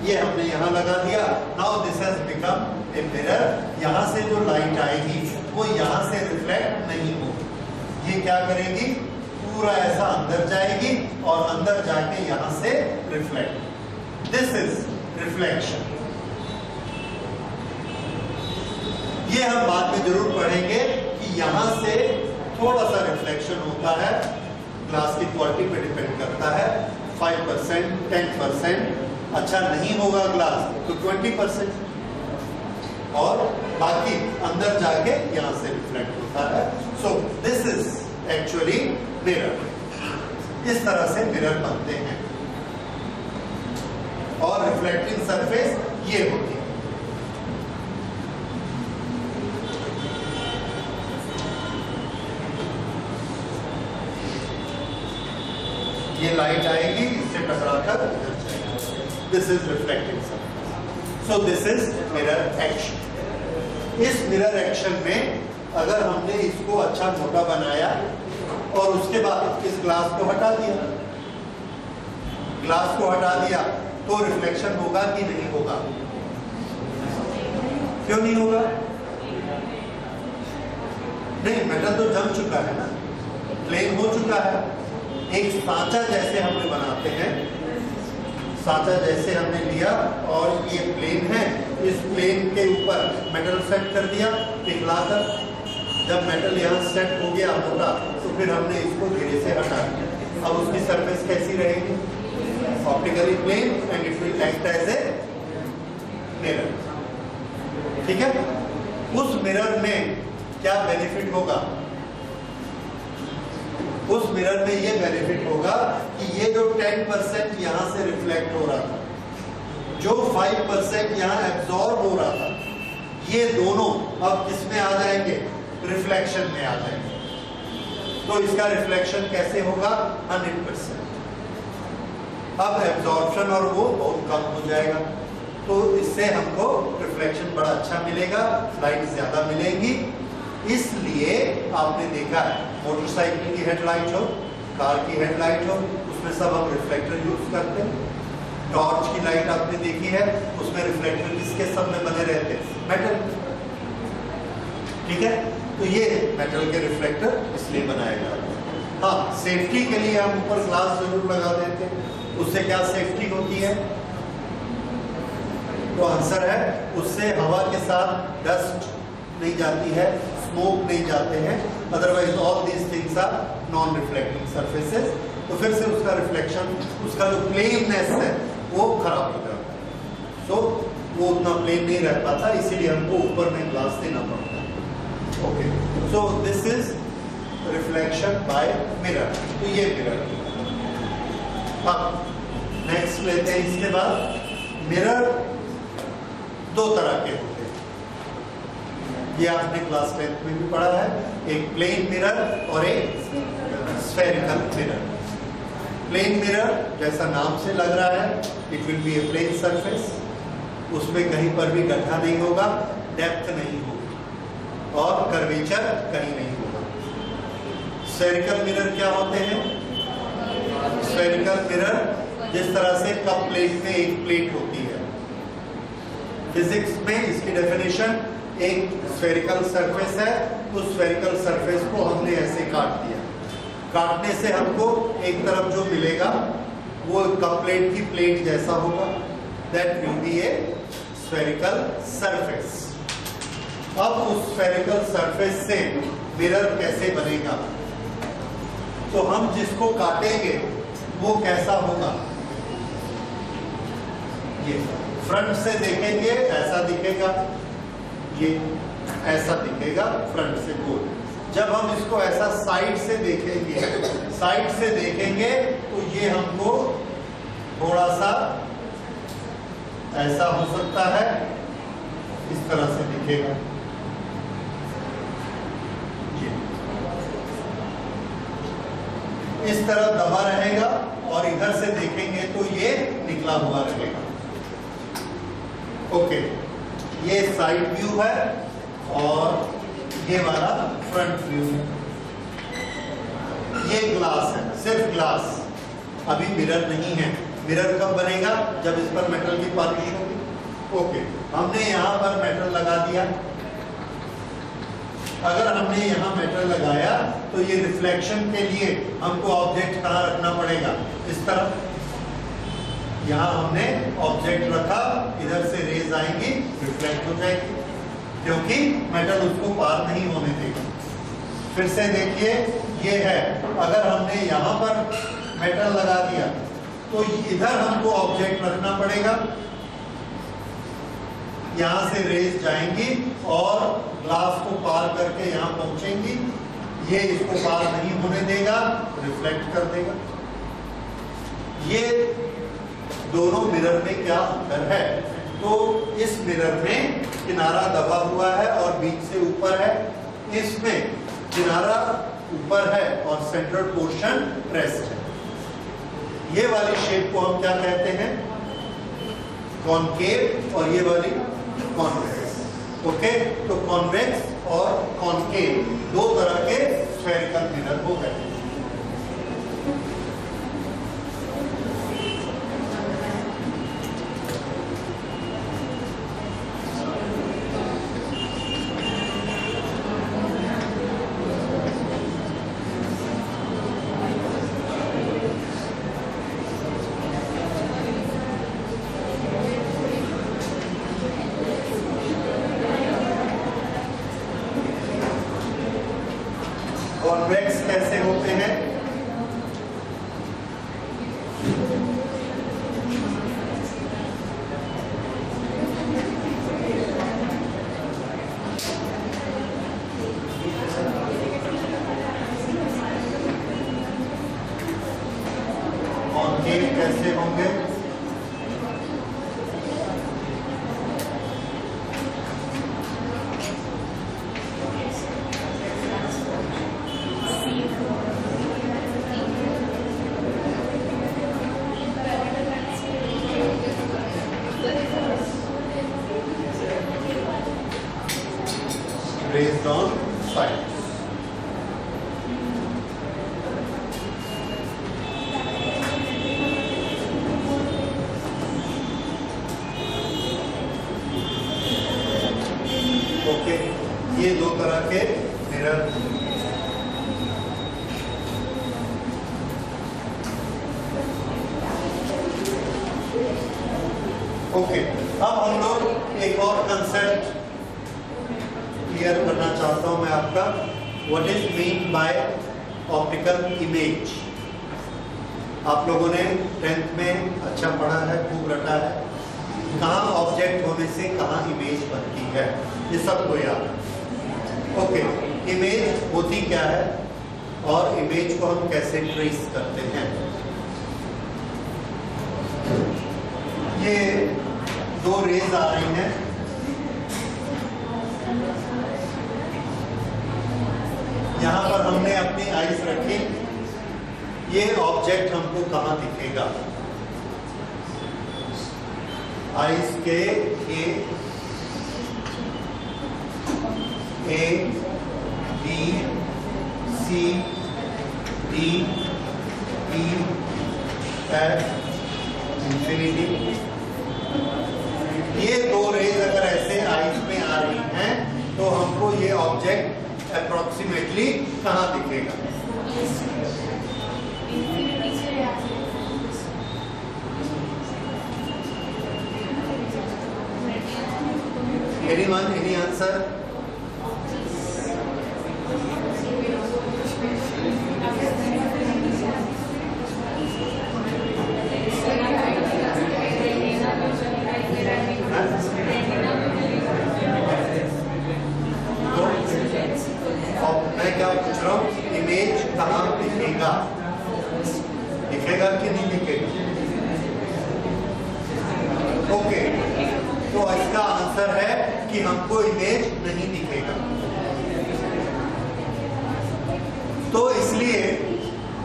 ये हमने यहाँ लगा दिया। Now this has become a mirror. यहाँ से जो लाइट आएगी वो यहाँ से रिफ्लेक्ट नहीं होगी। ये क्या करेगी? पूरा ऐसा अंदर जाएगी और अंदर जाके यहाँ से रिफ्लेक्ट। This is reflection. ये हम बाद में जरूर पढ़ेंगे कि यहां से थोड़ा सा रिफ्लेक्शन होता है, ग्लास की क्वालिटी पे डिपेंड करता है। 5%, 10%। अच्छा नहीं होगा ग्लास तो 20% और बाकी अंदर जाके यहां से रिफ्लेक्ट होता है। So this is actually mirror. इस तरह से मिरर बनते हैं और रिफ्लेक्टिंग सरफेस ये होती है। ये लाइट आएगी, इससे टकराकर इधर जाएगी। This is reflecting surface. So this is mirror action. इस मिरर एक्शन में अगर हमने इसको अच्छा मोटा बनाया और उसके बाद इस ग्लास को हटा दिया, ग्लास को हटा दिया तो रिफ्लेक्शन होगा कि नहीं होगा? क्यों नहीं होगा? नहीं, मेटल तो जम चुका है ना, प्लेन हो चुका है। एक सांचा जैसे हमने बनाते हैं, सांचा जैसे हमने लिया और ये प्लेन है, इस प्लेन के ऊपर मेटल सेट कर दिया पिघलाकर। जब मेटल यहाँ सेट हो गया मोटा तो फिर हमने इसको धीरे से हटा दिया। अब उसकी सरफेस कैसी रहेगी? Optically plane and it will act as a mirror. ठीक है? उस मिरर में क्या बेनिफिट होगा? उस मिरर में ये बेनिफिट होगा कि ये जो 10% यहां से रिफ्लेक्ट हो रहा था, जो 5% यहां एब्जॉर्ब हो रहा था, ये दोनों अब किस में आ जाएंगे? रिफ्लेक्शन में आ जाएंगे। तो इसका रिफ्लेक्शन कैसे होगा? 100%। अब एब्जॉर्प्शन और वो बहुत कम हो जाएगा, तो इससे हमको रिफ्लेक्शन बड़ा अच्छा मिलेगा, लाइट ज्यादा मिलेंगी। इसलिए आपने देखा है मोटरसाइकिल की हेडलाइट हो, कार की हेडलाइट हो, उसमें सब हम रिफ्लेक्टर यूज करते हैं। टॉर्च की लाइट आपने देखी है, उसमें रिफ्लेक्टर किसके सब में बने रहते हैं? मेटल। ठीक है, तो ये मेटल के रिफ्लेक्टर इसलिए बनाया जाता है। हाँ, सेफ्टी के लिए हम ऊपर ग्लास जरूर लगा देते हैं। उससे क्या सेफ्टी होती है? तो आंसर है उससे हवा के साथ डस्ट नहीं जाती है, स्मोक नहीं जाते हैं, otherwise all these things are non reflecting surfaces. तो फिर से उसका रिफ्लेक्शन, उसका जो प्लेननेस है वो खराब हो जाता है, तो वो उतना प्लेन नहीं रह पाता, इसीलिए हमको ऊपर में ग्लास देना पड़ता है। Okay, so this is reflection by mirror. तो ये मिरर। अब नेक्स्ट लेते हैं। इसके बाद मिरर दो तरह के होते हैं, ये आपने क्लास 10th में भी पढ़ा है, एक प्लेन मिरर और एक स्फेरिकल मिरर। प्लेन मिरर जैसा नाम से लग रहा है, it will be a plane surface, उसमें कहीं पर भी गड्ढा नहीं होगा, डेप्थ नहीं होगी और कर्वेचर कहीं नहीं होगा। स्फेरिकल मिरर क्या होते हैं? स्फेरिकल मिरर जिस तरह से कप प्लेट में एक प्लेट होती है, फिजिक्स में इसकी डेफिनेशन, एक स्फेरिकल सरफेस है, उस स्फेरिकल सरफेस को हमने ऐसे काट दिया, काटने से हमको एक तरफ जो मिलेगा वो कप प्लेट की प्लेट जैसा होगा, that will be A spherical surface. अब उस स्फेरिकल सरफेस से मिरर कैसे बनेगा? तो हम जिसको काटेंगे वो कैसा होगा? ये फ्रंट से देखेंगे ऐसा दिखेगा, ये ऐसा दिखेगा फ्रंट से गोल। जब हम इसको ऐसा साइड से देखेंगे, साइड से देखेंगे तो ये हमको थोड़ा सा ऐसा हो सकता है, इस तरह से दिखेगा, इस तरह दबा रहेगा, और इधर से देखेंगे तो ये निकला हुआ रहेगा। ओके, ये साइड व्यू है और ये वाला फ्रंट व्यू है। ये ग्लास है, सिर्फ ग्लास, अभी मिरर नहीं है। मिरर कब बनेगा? जब इस पर मेटल की पॉलिश होगी। ओके, हमने यहाँ पर मेटल लगा दिया। अगर हमने यहाँ मेटल लगाया तो ये रिफ्लेक्शन के लिए हमको ऑब्जेक्ट कहाँ रखना पड़ेगा? इस तरफ। यहाँ हमने ऑब्जेक्ट रखा, इधर से रेज आएंगी, रिफ्लेक्ट हो जाएगी, क्योंकि मेटल उसको पार नहीं होने देगा। फिर से देखिए, ये है, अगर हमने यहाँ पर मेटल लगा दिया तो इधर हमको ऑब्जेक्ट रखना पड़ेगा, यहाँ से रेज जाएंगी और ग्लास को पार करके यहाँ पहुंचेंगी, ये इसको पार नहीं होने देगा, रिफ्लेक्ट कर देगा। ये दोनों मिरर में क्या अंतर है? तो इस मिरर में किनारा दबा हुआ है और बीच से ऊपर है, इसमें किनारा ऊपर है और सेंट्रल पोर्शन रेस्ट है। ये वाली शेप को हम क्या कहते हैं? कॉनकेव, और ये वाली कॉन्वेक्स। ओके, तो कॉन्वेक्स और कॉनकेव दो तरह के स्फेरिकल मिरर हो गए। कॉन्वेक्स कैसे होते हैं? कॉनकेव कैसे होंगे? based on sight. ओके, ये दो तरह के मिरर। ओके, अब हम लोग एक और कंसेप्ट क्लियर करना चाहता हूं मैं आपका। What is mean by optical image? आप लोगों ने 10th में अच्छा पढ़ा है, खूब रटा है। कहाँ ऑब्जेक्ट होने से कहाँ इमेज बनती है, ये सबको याद है। ओके, इमेज होती क्या है और इमेज को हम कैसे ट्रेस करते हैं? ये दो रेज आ रही हैं, यहां पर हमने अपनी आईज रखी। ये ऑब्जेक्ट हमको कहां दिखेगा? आईज के A B C D E F infinity. ये दो रेज अगर ऐसे आईज में आ रही हैं तो हमको ये ऑब्जेक्ट अप्रोक्सीमेटली कहां दिखेगा? Anyone, any answer? मैं क्या पूछ रहा हूँ, इमेज कहाँ दिखेगा? दिखेगा कि नहीं दिखेगा? ओके, तो इसका आंसर है कि हमको इमेज नहीं दिखेगा। तो इसलिए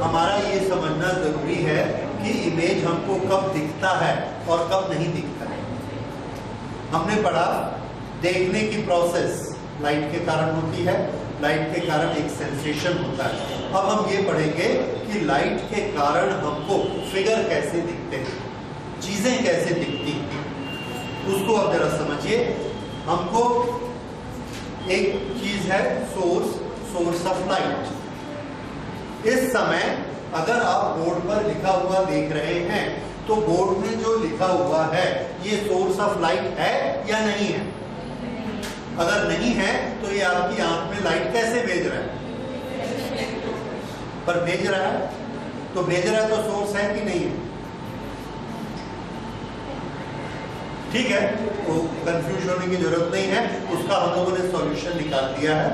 हमारा ये समझना जरूरी है कि इमेज हमको कब दिखता है और कब नहीं दिखता है। हमने पढ़ा देखने की प्रोसेस लाइट के कारण होती है, लाइट के कारण एक सेंसेशन होता है। अब हम ये पढ़ेंगे कि लाइट के कारण हमको फिगर कैसे दिखते हैं, चीजें कैसे दिखती हैं, उसको अब जरा समझिए। हमको एक चीज है सोर्स ऑफ लाइट। इस समय अगर आप बोर्ड पर लिखा हुआ देख रहे हैं तो बोर्ड में जो लिखा हुआ है ये सोर्स ऑफ लाइट है या नहीं है? अगर नहीं है तो ये आपकी आंख में लाइट कैसे भेज रहा है? पर भेज रहा है, तो भेज रहा है तो सोर्स है कि नहीं है? ठीक है, तो कंफ्यूज होने की जरूरत नहीं है, उसका हम लोगों ने सॉल्यूशन निकाल दिया है।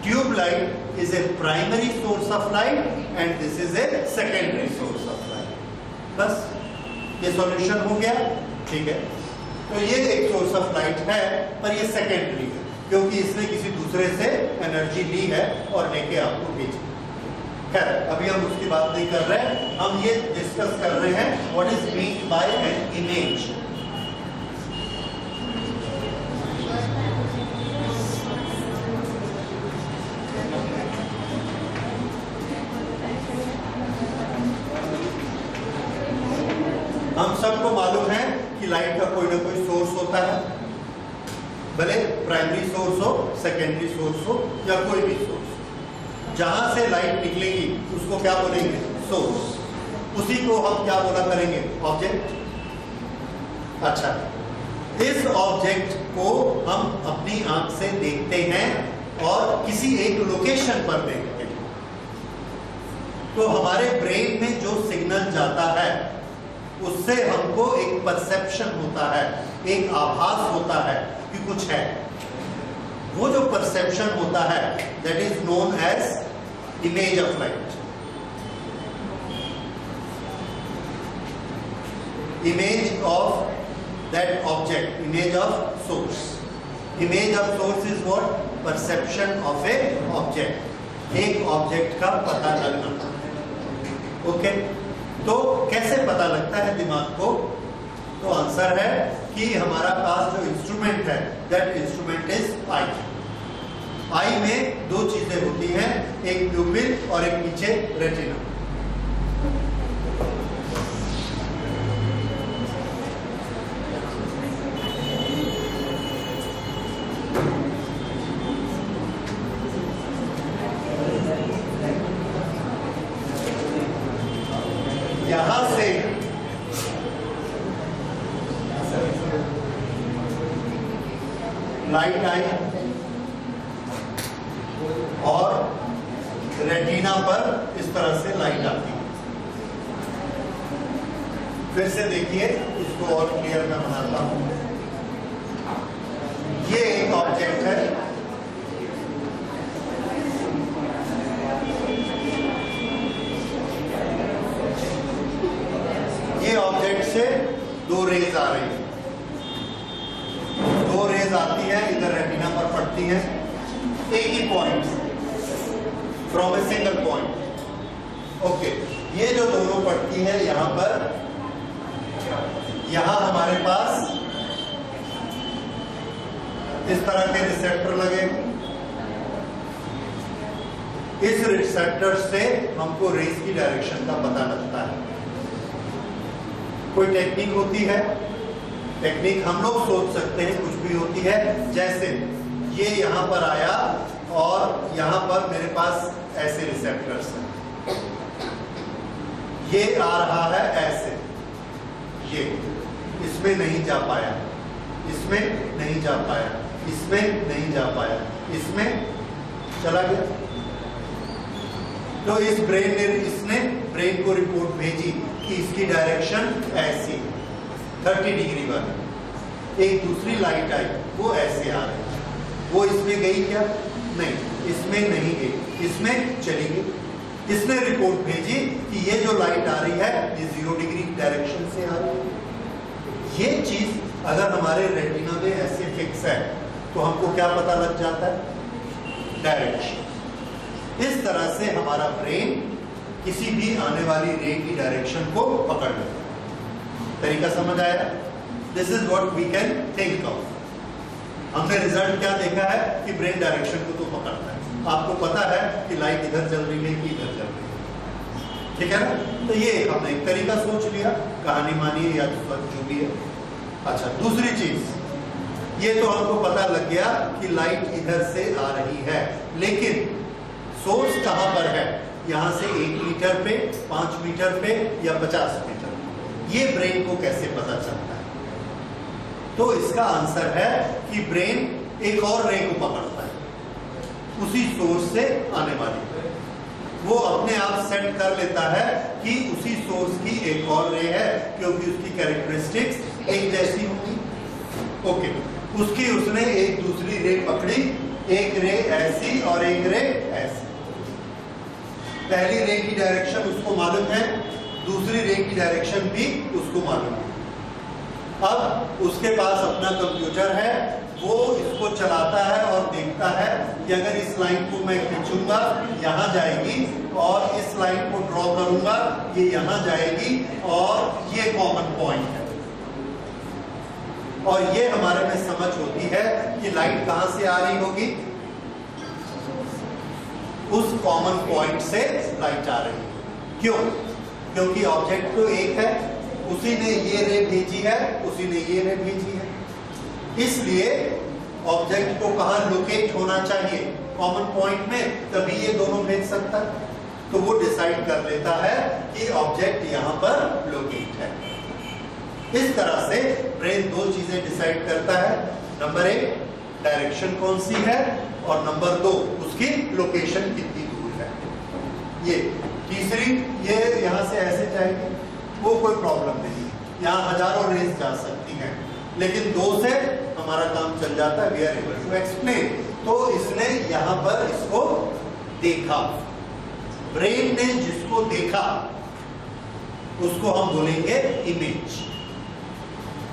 Tube light is a primary source of light and this is a secondary source of light. बस ये सॉल्यूशन हो गया। ठीक है, तो ये एक सोर्स ऑफ लाइट है पर ये सेकेंडरी है क्योंकि इसने किसी दूसरे से एनर्जी ली है और लेके आपको भेजी। खैर, अभी हम उसकी बात नहीं कर रहे, हम ये डिस्कस कर रहे हैं what is mean by an image. हम सबको मालूम है कि लाइट का कोई ना कोई सोर्स होता है, भले प्राइमरी सोर्स हो, सेकेंडरी सोर्स हो या कोई भी सोर्स। जहां से लाइट निकलेगी उसको क्या बोलेंगे? सोर्स। उसी को हम क्या बोला करेंगे? ऑब्जेक्ट। अच्छा, इस ऑब्जेक्ट को हम अपनी आंख से देखते हैं और किसी एक लोकेशन पर देखते हैं, तो हमारे ब्रेन में जो सिग्नल जाता है उससे हमको एक परसेप्शन होता है, एक आभास होता है कि कुछ है। वो जो परसेप्शन होता है that is known as image of light. Image of that object, image of source. Image of source is what? Perception of a object, एक ऑब्जेक्ट का पता लगना। ओके, तो कैसे पता लगता है दिमाग को? तो आंसर है कि हमारा पास जो इंस्ट्रूमेंट है दैट इंस्ट्रूमेंट इज आई। आई में दो चीजें होती हैं, एक प्यूपिल और एक पीछे रेटिना। यहां से लाइट आई और रेटिना पर इस तरह से लाइट आती है। फिर से देखिए, इसको और क्लियर मैं बनाता हूं। ये एक ऑब्जेक्ट है, ये ऑब्जेक्ट से दो रेज आ रही है, दो रेज आती है, इधर रेटिना पर पड़ती है, एक ही point from a single point. Okay, ये जो दोनों पड़ती है यहां पर, यहां हमारे पास इस तरह के रिसेप्टर लगे। इस रिसेप्टर से हमको रेज की डायरेक्शन का पता लगता है। कोई टेक्निक होती है, टेक्निक हम लोग सोच सकते हैं, कुछ भी होती है। जैसे ये यहां पर आया और यहां पर मेरे पास ऐसे रिसेप्टर्स हैं, ये आ रहा है ऐसे, ये इसमें नहीं जा पाया, इसमें नहीं जा पाया, इसमें नहीं जा पाया, इसमें चला गया। तो इस ब्रेन ने, इसने ब्रेन को रिपोर्ट भेजी कि इसकी डायरेक्शन ऐसी 30 डिग्री वाली। एक दूसरी लाइट आई, वो ऐसे आ रही, वो इसमें गई क्या? नहीं, इसमें नहीं गई, इसमें चली गई। इसने रिपोर्ट भेजी कि ये जो लाइट आ रही है ये 0 डिग्री डायरेक्शन से आ रही है। ये चीज अगर हमारे रेटिना में ऐसे फिक्स है तो हमको क्या पता लग जाता है? डायरेक्शन। इस तरह से हमारा ब्रेन किसी भी आने वाली रे की डायरेक्शन को पकड़ लेता है। तरीका समझ आया? This is what we can think of. हमने रिजल्ट क्या देखा है कि ब्रेन डायरेक्शन को तो पकड़ता है। आपको पता है कि लाइट इधर चल रही है कि इधर चल रही है, ठीक है ना? तो ये हमने एक तरीका सोच लिया, कहानी मानिए या जो भी है। अच्छा, दूसरी चीज, ये तो हमको पता लग गया कि लाइट इधर से आ रही है, लेकिन सोर्स कहां पर है? यहां से 1 मीटर पे, 5 मीटर पे या 50 मीटर। ये ब्रेन को कैसे पता चलता है? तो इसका आंसर है कि ब्रेन एक और रे को पकड़ता है, उसी सोर्स से आने वाली। वो अपने आप सेट कर लेता है कि उसी सोर्स की एक और रे है, क्योंकि उसकी कैरेक्टरिस्टिक्स एक जैसी होगी। ओके, उसकी उसने एक दूसरी रे पकड़ी, एक रे ऐसी और एक रे ऐसी। पहली रे की डायरेक्शन उसको मालूम है, दूसरी रे की डायरेक्शन भी उसको मालूम है। अब उसके पास अपना कंप्यूटर है, वो इसको चलाता है और देखता है कि अगर इस लाइन को मैं खींचूंगा यहां जाएगी, और इस लाइन को ड्रॉ करूंगा ये यहां जाएगी, और ये कॉमन पॉइंट है। और ये हमारे में समझ होती है कि लाइट कहां से आ रही होगी? उस कॉमन पॉइंट से लाइट आ रही है। क्यों? क्योंकि ऑब्जेक्ट तो एक है, उसी ने ये रे भेजी है, उसी ने ये रे भेजी है। इसलिए ऑब्जेक्ट को कहां लोकेट होना चाहिए? कॉमन पॉइंट में, तभी ये दोनों भेज सकता है। तो वो डिसाइड कर लेता है कि ऑब्जेक्ट यहां पर लोकेट है। इस तरह से ब्रेन दो चीजें डिसाइड करता है। नंबर 1 डायरेक्शन कौन सी है, और नंबर 2 उसकी लोकेशन कितनी दूर है। ये तीसरी, ये यहां से ऐसे जाएगी, वो कोई प्रॉब्लम नहीं, यहाँ हजारों रेस जा सकती हैं, लेकिन 2 से हमारा काम चल जाता है। We are able to explain. तो इसने यहाँ पर इसको देखा, ब्रेन ने जिसको देखा उसको हम बोलेंगे इमेज।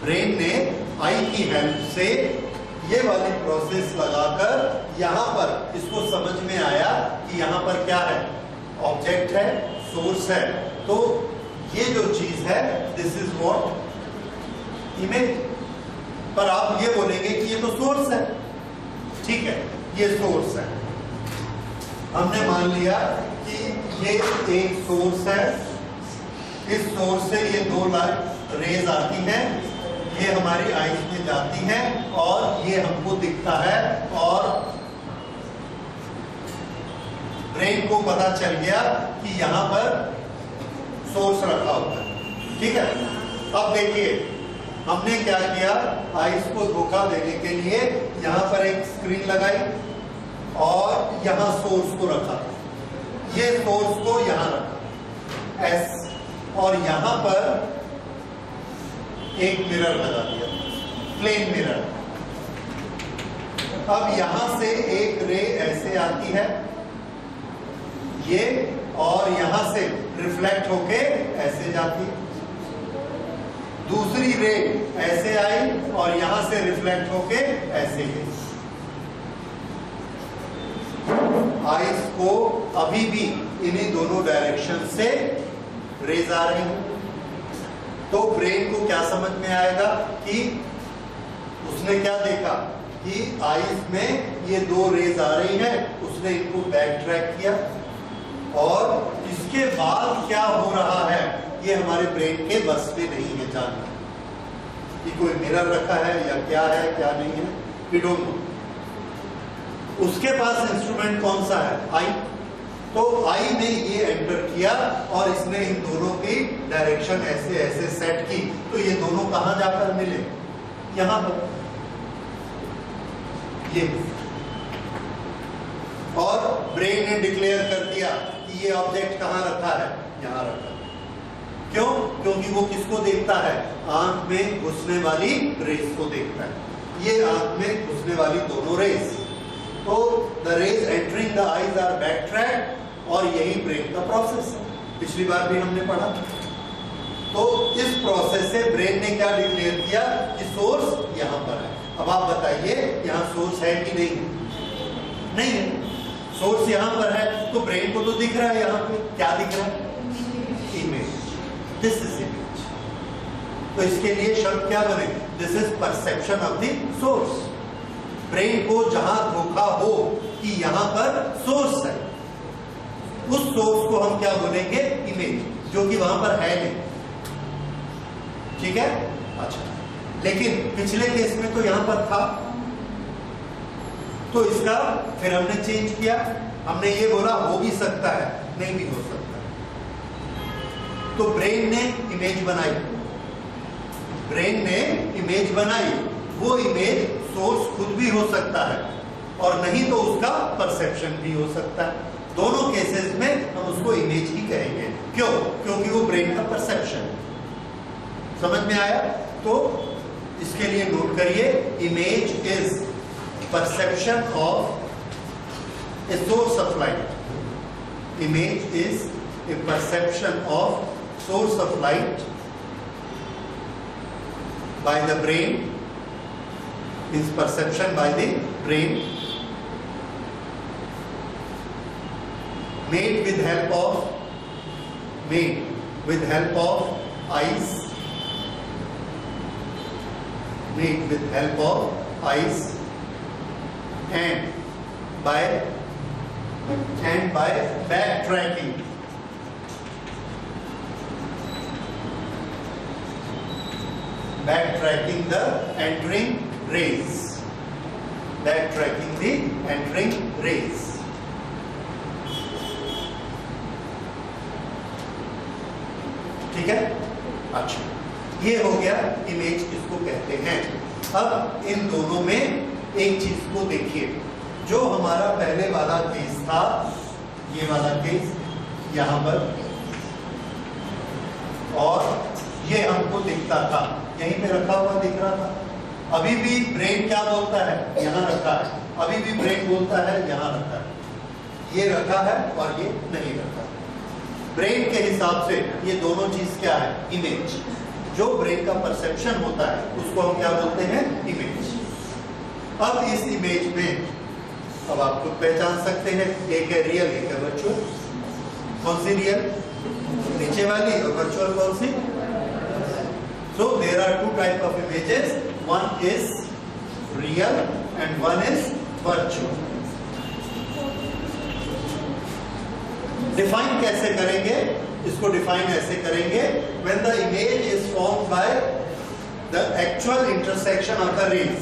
ब्रेन ने आई की हेल्प से ये वाली प्रोसेस लगाकर यहाँ पर इसको समझ में आया कि यहाँ पर क्या है? ऑब्जेक्ट है, सोर्स है। तो ये जो चीज है, दिस इज व्हाट? इमेज। पर आप ये बोलेंगे कि ये तो सोर्स है, ठीक है, ये सोर्स है। हमने मान लिया कि ये एक सोर्स है, इस सोर्स से ये दो रेज आती हैं, ये हमारी आईज में जाती हैं और ये हमको दिखता है और ब्रेन को पता चल गया कि यहां पर सोर्स रखा हुआ है। ठीक है, अब देखिए हमने क्या किया, आईज को धोखा देने के लिए यहां पर एक स्क्रीन लगाई और यहां सोर्स को रखा, ये सोर्स को यहां रखा एस, और यहां पर एक मिरर लगा दिया, प्लेन मिरर। अब यहां से एक रे ऐसे आती है ये, और यहां से रिफ्लेक्ट होके ऐसे जाती है, दूसरी रे ऐसे आई और यहां से रिफ्लेक्ट होके ऐसे गई। आईज को अभी भी इन्हीं दोनों डायरेक्शन से रेज आ रही है, तो ब्रेन को क्या समझ में आएगा कि उसने क्या देखा कि आईज में ये दो रेज आ रही हैं, उसने इनको बैक ट्रैक किया और इसके बाद क्या हो रहा है ये हमारे ब्रेन के बस में नहीं है जानना कि कोई मिरर रखा है या क्या है क्या नहीं है, वी डोंट नो। उसके पास इंस्ट्रूमेंट कौन सा है, आई, तो आई ने ये एंटर किया और इसने इन दोनों की डायरेक्शन ऐसे ऐसे सेट की, तो ये दोनों कहां जाकर मिले, यहां पर ये, और ब्रेन ने डिक्लेयर कर दिया कि ये ऑब्जेक्ट कहां रखा है, यहां रखा है। क्यों? क्योंकि वो किसको देखता है, आंख में घुसने वाली रेस को देखता है, ये आंख में घुसने वाली दोनों रेस, तो the rays entering the eyes are back track, और यही ब्रेन का प्रोसेस है, पिछली बार भी हमने पढ़ा। तो इस प्रोसेस से ब्रेन ने क्या डिक्लेयर किया कि सोर्स यहां पर है। अब आप बताइए यहां सोर्स है कि नहीं, नहीं है, सोर्स यहां पर है, तो ब्रेन को तो दिख रहा है, यहां पे क्या दिख रहा है, इमेज, दिस इज इमेज। तो इसके लिए शब्द क्या बने, this is perception of the source. Brain को जहां धोखा हो कि यहां पर सोर्स है, उस सोर्स को हम क्या बोलेंगे, इमेज, जो कि वहां पर है नहीं। ठीक है, अच्छा, लेकिन पिछले केस में तो यहां पर था, तो इसका फिर हमने चेंज किया, हमने ये बोला हो भी सकता है, नहीं भी हो सकता है। तो ब्रेन ने इमेज बनाई, ब्रेन ने इमेज बनाई, वो इमेज सोर्स खुद भी हो सकता है और नहीं तो उसका परसेप्शन भी हो सकता है। दोनों केसेस में हम उसको इमेज ही कहेंगे। क्यों? क्योंकि वो ब्रेन का परसेप्शन है। समझ में आया? तो इसके लिए नोट करिए, image is perception of A source of light. Image is a perception of source of light by the brain, is perception by the brain, made with help of eyes, made with help of eyes, and by backtracking, backtracking the entering rays, backtracking the entering rays। ठीक है, अच्छा, ये हो गया image किसको कहते हैं। अब इन दोनों में एक चीज को देखिए, जो हमारा पहले वाला केस था, ये वाला केस यहां पर, और ये हमको दिखता था, यहीं पे रखा हुआ दिख रहा था। अभी भी ब्रेन क्या बोलता है, यहां रखा है, अभी भी ब्रेन बोलता है यहां रखा है, ये रखा है और ये नहीं रखा। ब्रेन के हिसाब से ये दोनों चीज क्या है, इमेज। जो ब्रेन का परसेप्शन होता है उसको हम क्या बोलते हैं, इमेज। अब इस इमेज में अब आप खुद पहचान सकते हैं, एक है रियल, एक है वर्चुअल। कौन सी रियल, नीचे वाली, और वर्चुअल कौन सी। So there are two type of images, one is real and one is virtual। Define कैसे करेंगे? इसको डिफाइन ऐसे करेंगे, when the image is formed by the actual intersection of the rays.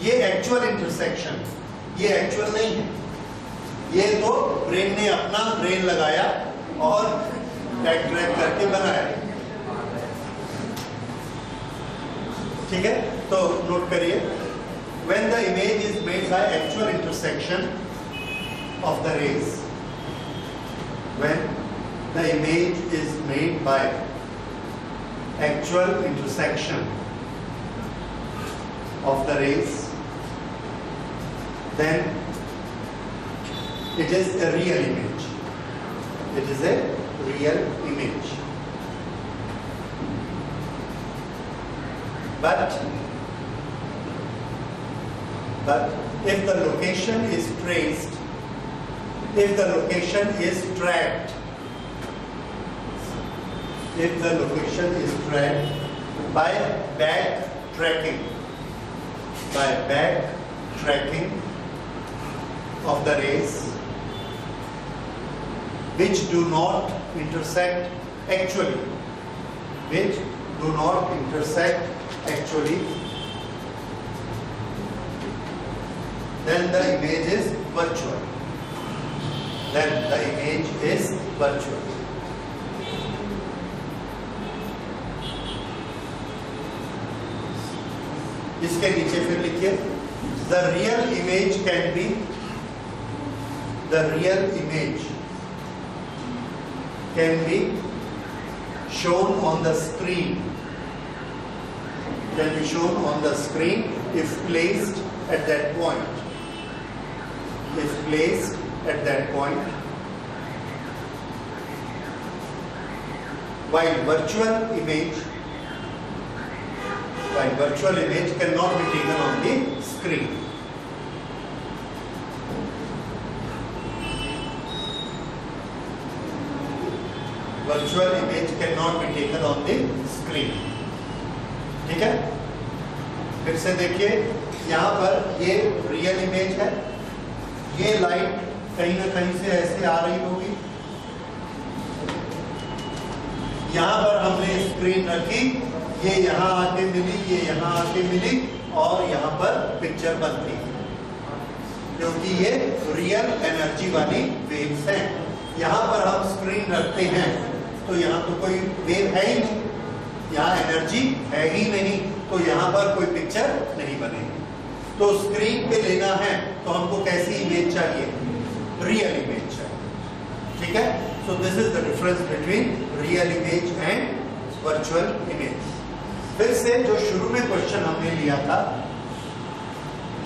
ये एक्चुअल इंटरसेक्शन, ये actual नहीं है, ये तो ब्रेन ने अपना ब्रेन लगाया और ड्रैग करके बनाया। ठीक है, तो नोट करिए, when the image is made by actual intersection of the rays, when the image is made by actual intersection of the rays, then it is a real image. It is a real image. But if the location is traced, if the location is tracked, if the location is tracked by backtracking of the rays which do not intersect actually, then the image is virtual. इसके नीचे फिर लिखिए, the real image can be shown on the screen. Can be shown on the screen if placed at that point. While virtual image cannot be taken on the screen. Virtual image cannot be taken on the screen. ठीक है, फिर से देखिए, यहाँ पर ये real image है, ये लाइट कहीं ना कहीं से ऐसे आ रही होगी, यहाँ पर हमने स्क्रीन रखी, ये यहाँ आके मिली, ये यहाँ आके मिली और यहाँ पर पिक्चर बनती है, क्योंकि ये रियल एनर्जी वाली वेव्स हैं। यहाँ पर हम स्क्रीन रखते हैं तो यहाँ तो कोई वेव है ही नहीं, यहाँ एनर्जी है ही नहीं, तो यहाँ पर कोई पिक्चर नहीं बनेगी। तो स्क्रीन पे लेना है तो हमको कैसी इमेज चाहिए? रियल इमेज चाहिए। ठीक है, so this is the difference between real image and virtual image. फिर से जो शुरू में क्वेश्चन हमने लिया था,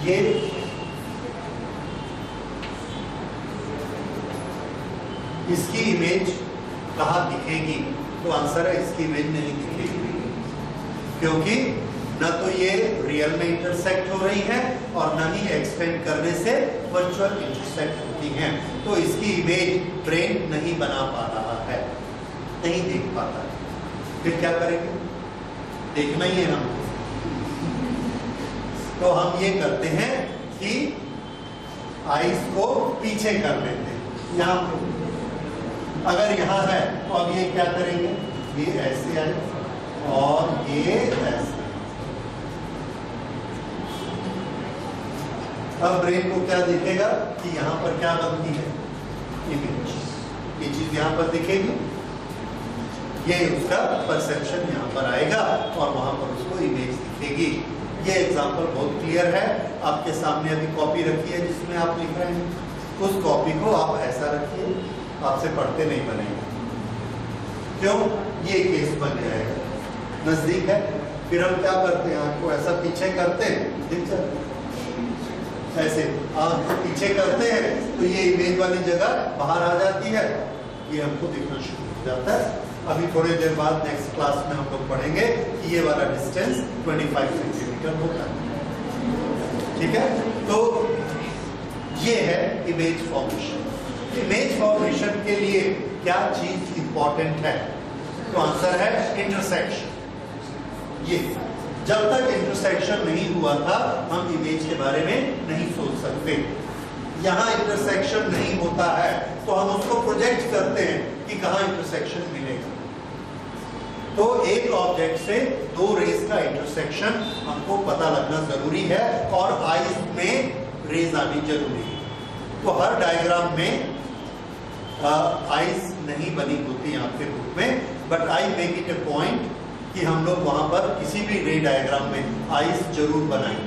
ये इसकी इमेज कहाँ दिखेगी? तो आंसर है इसकी इमेज नहीं दिखेगी, क्योंकि न तो ये रियल में इंटरसेक्ट हो रही है और न ही एक्सटेंड करने से वर्चुअल इंटरसेक्ट होती हैं। तो इसकी इमेज ब्रेन नहीं बना पा रहा है, नहीं देख पाता है। फिर क्या करेंगे? देखना ही है हमको। तो हम ये करते हैं कि आईज को पीछे कर लेते हैं। यहाँ अगर यहाँ है तो अब ये क्या करेंगे? ये ऐसे आए और ये ऐसे। अब ब्रेन को क्या दिखेगा कि यहाँ पर क्या बनती है? इमेज। ये चीज यहाँ पर दिखेगी, ये उसका परसेप्शन यहाँ पर आएगा और वहां पर उसको इमेज दिखेगी। ये एग्जांपल बहुत क्लियर है, आपके सामने अभी कॉपी रखी है जिसमें आप लिख रहे हैं। उस कॉपी को आप ऐसा रखिए, आपसे पढ़ते नहीं बनेगा। क्यों? ये केस बन जाएगा, नजदीक है। फिर हम क्या करते हैं? आपको ऐसा पीछे करते हैं, दिख जाता है। ऐसे आंख को पीछे करते हैं तो ये इमेज वाली जगह बाहर आ जाती है, ये हमको दिखना शुरू हो जाता है। अभी थोड़ी देर बाद नेक्स्ट क्लास में हम लोग पढ़ेंगे कि ये वाला डिस्टेंस 25 सेंटीमीटर होता है। ठीक है, तो ये है इमेज फॉर्मेशन। इमेज फॉर्मेशन के लिए क्या चीज इंपॉर्टेंट है? तो आंसर है इंटरसेक्शन। ये जब तक इंटरसेक्शन नहीं हुआ था हम इमेज के बारे में नहीं सोच सकते। यहाँ इंटरसेक्शन नहीं होता है तो हम उसको प्रोजेक्ट करते हैं कि कहाँ इंटरसेक्शन मिलेगा। तो एक ऑब्जेक्ट से दो रेज का इंटरसेक्शन हमको पता लगना जरूरी है और आईज में रेज आनी जरूरी है। तो हर डायग्राम में आईज नहीं बनी होती आपके बुक में, but I make it A point कि हम लोग वहां पर किसी भी रे डायग्राम में आईज जरूर बनाएं,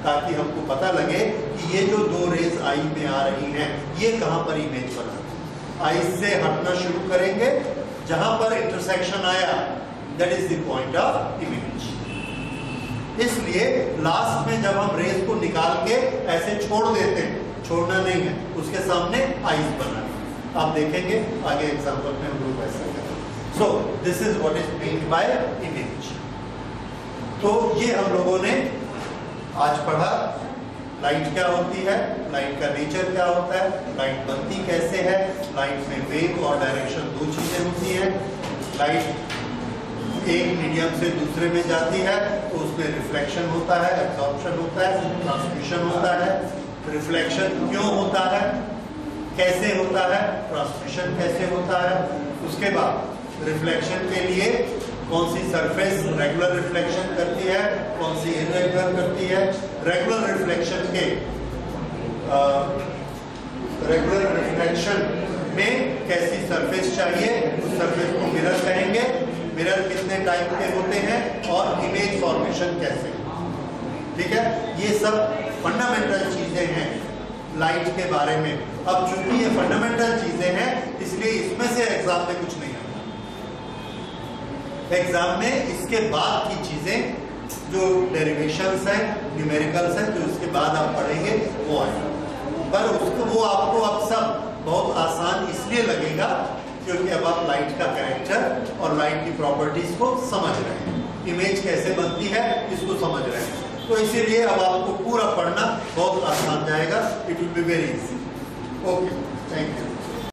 ताकि हमको पता लगे कि ये जो दो रेज आई में आ रही हैं ये कहां पर इमेज बना। आईज से हटना शुरू करेंगे, जहां पर इंटरसेक्शन आया that is the point of image. इसलिए लास्ट में जब हम रेज को निकाल के ऐसे छोड़ देते हैं, छोड़ना नहीं है, उसके सामने आईज बनाना। आप देखेंगे आगे एग्जांपल में हम लोग ऐसा करेंगे। So this is what is meant by image. तो ये हम लोगों ने आज पढ़ा लाइट क्या होती है, लाइट का नेचर क्या होता है, लाइट बनती कैसे है, लाइट में वेव और डायरेक्शन दो चीजें होती हैं। लाइट एक मीडियम से दूसरे में जाती है तो उसमें रिफ्लेक्शन होता है, एब्जॉर्प्शन होता है, ट्रांसमिशन होता है। रिफ्लेक्शन क्यों होता है, कैसे होता है, ट्रांसमिशन कैसे होता है, उसके बाद रिफ्लेक्शन के लिए कौन सी सरफेस रेगुलर रिफ्लेक्शन करती है, कौन सी इरेगुलर करती है। रेगुलर रिफ्लेक्शन के रेगुलर रिफ्लेक्शन में कैसी सरफेस चाहिए, उस सरफेस को मिरर कहेंगे। मिरर कितने टाइप के होते हैं और इमेज फॉर्मेशन कैसे, ठीक है। ये सब फंडामेंटल चीजें हैं लाइट के बारे में। अब चूंकि ये फंडामेंटल चीजें हैं इसलिए इसमें से एग्जाम में कुछ नहीं आता। एग्जाम में इसके बाद की चीजें जो डेरिवेशंस हैं, न्यूमेरिकल्स हैं, जो इसके बाद आप पढ़ेंगे वो आएंगे। पर उसको वो आपको अब सब बहुत आसान इसलिए लगेगा क्योंकि अब आप लाइट का कैरेक्टर और लाइट की प्रॉपर्टीज को समझ रहे हैं, इमेज कैसे बनती है इसको समझ रहे हैं। तो इसीलिए अब आपको पूरा पढ़ना बहुत आसान जाएगा। It will be very easy. Okay, thank you.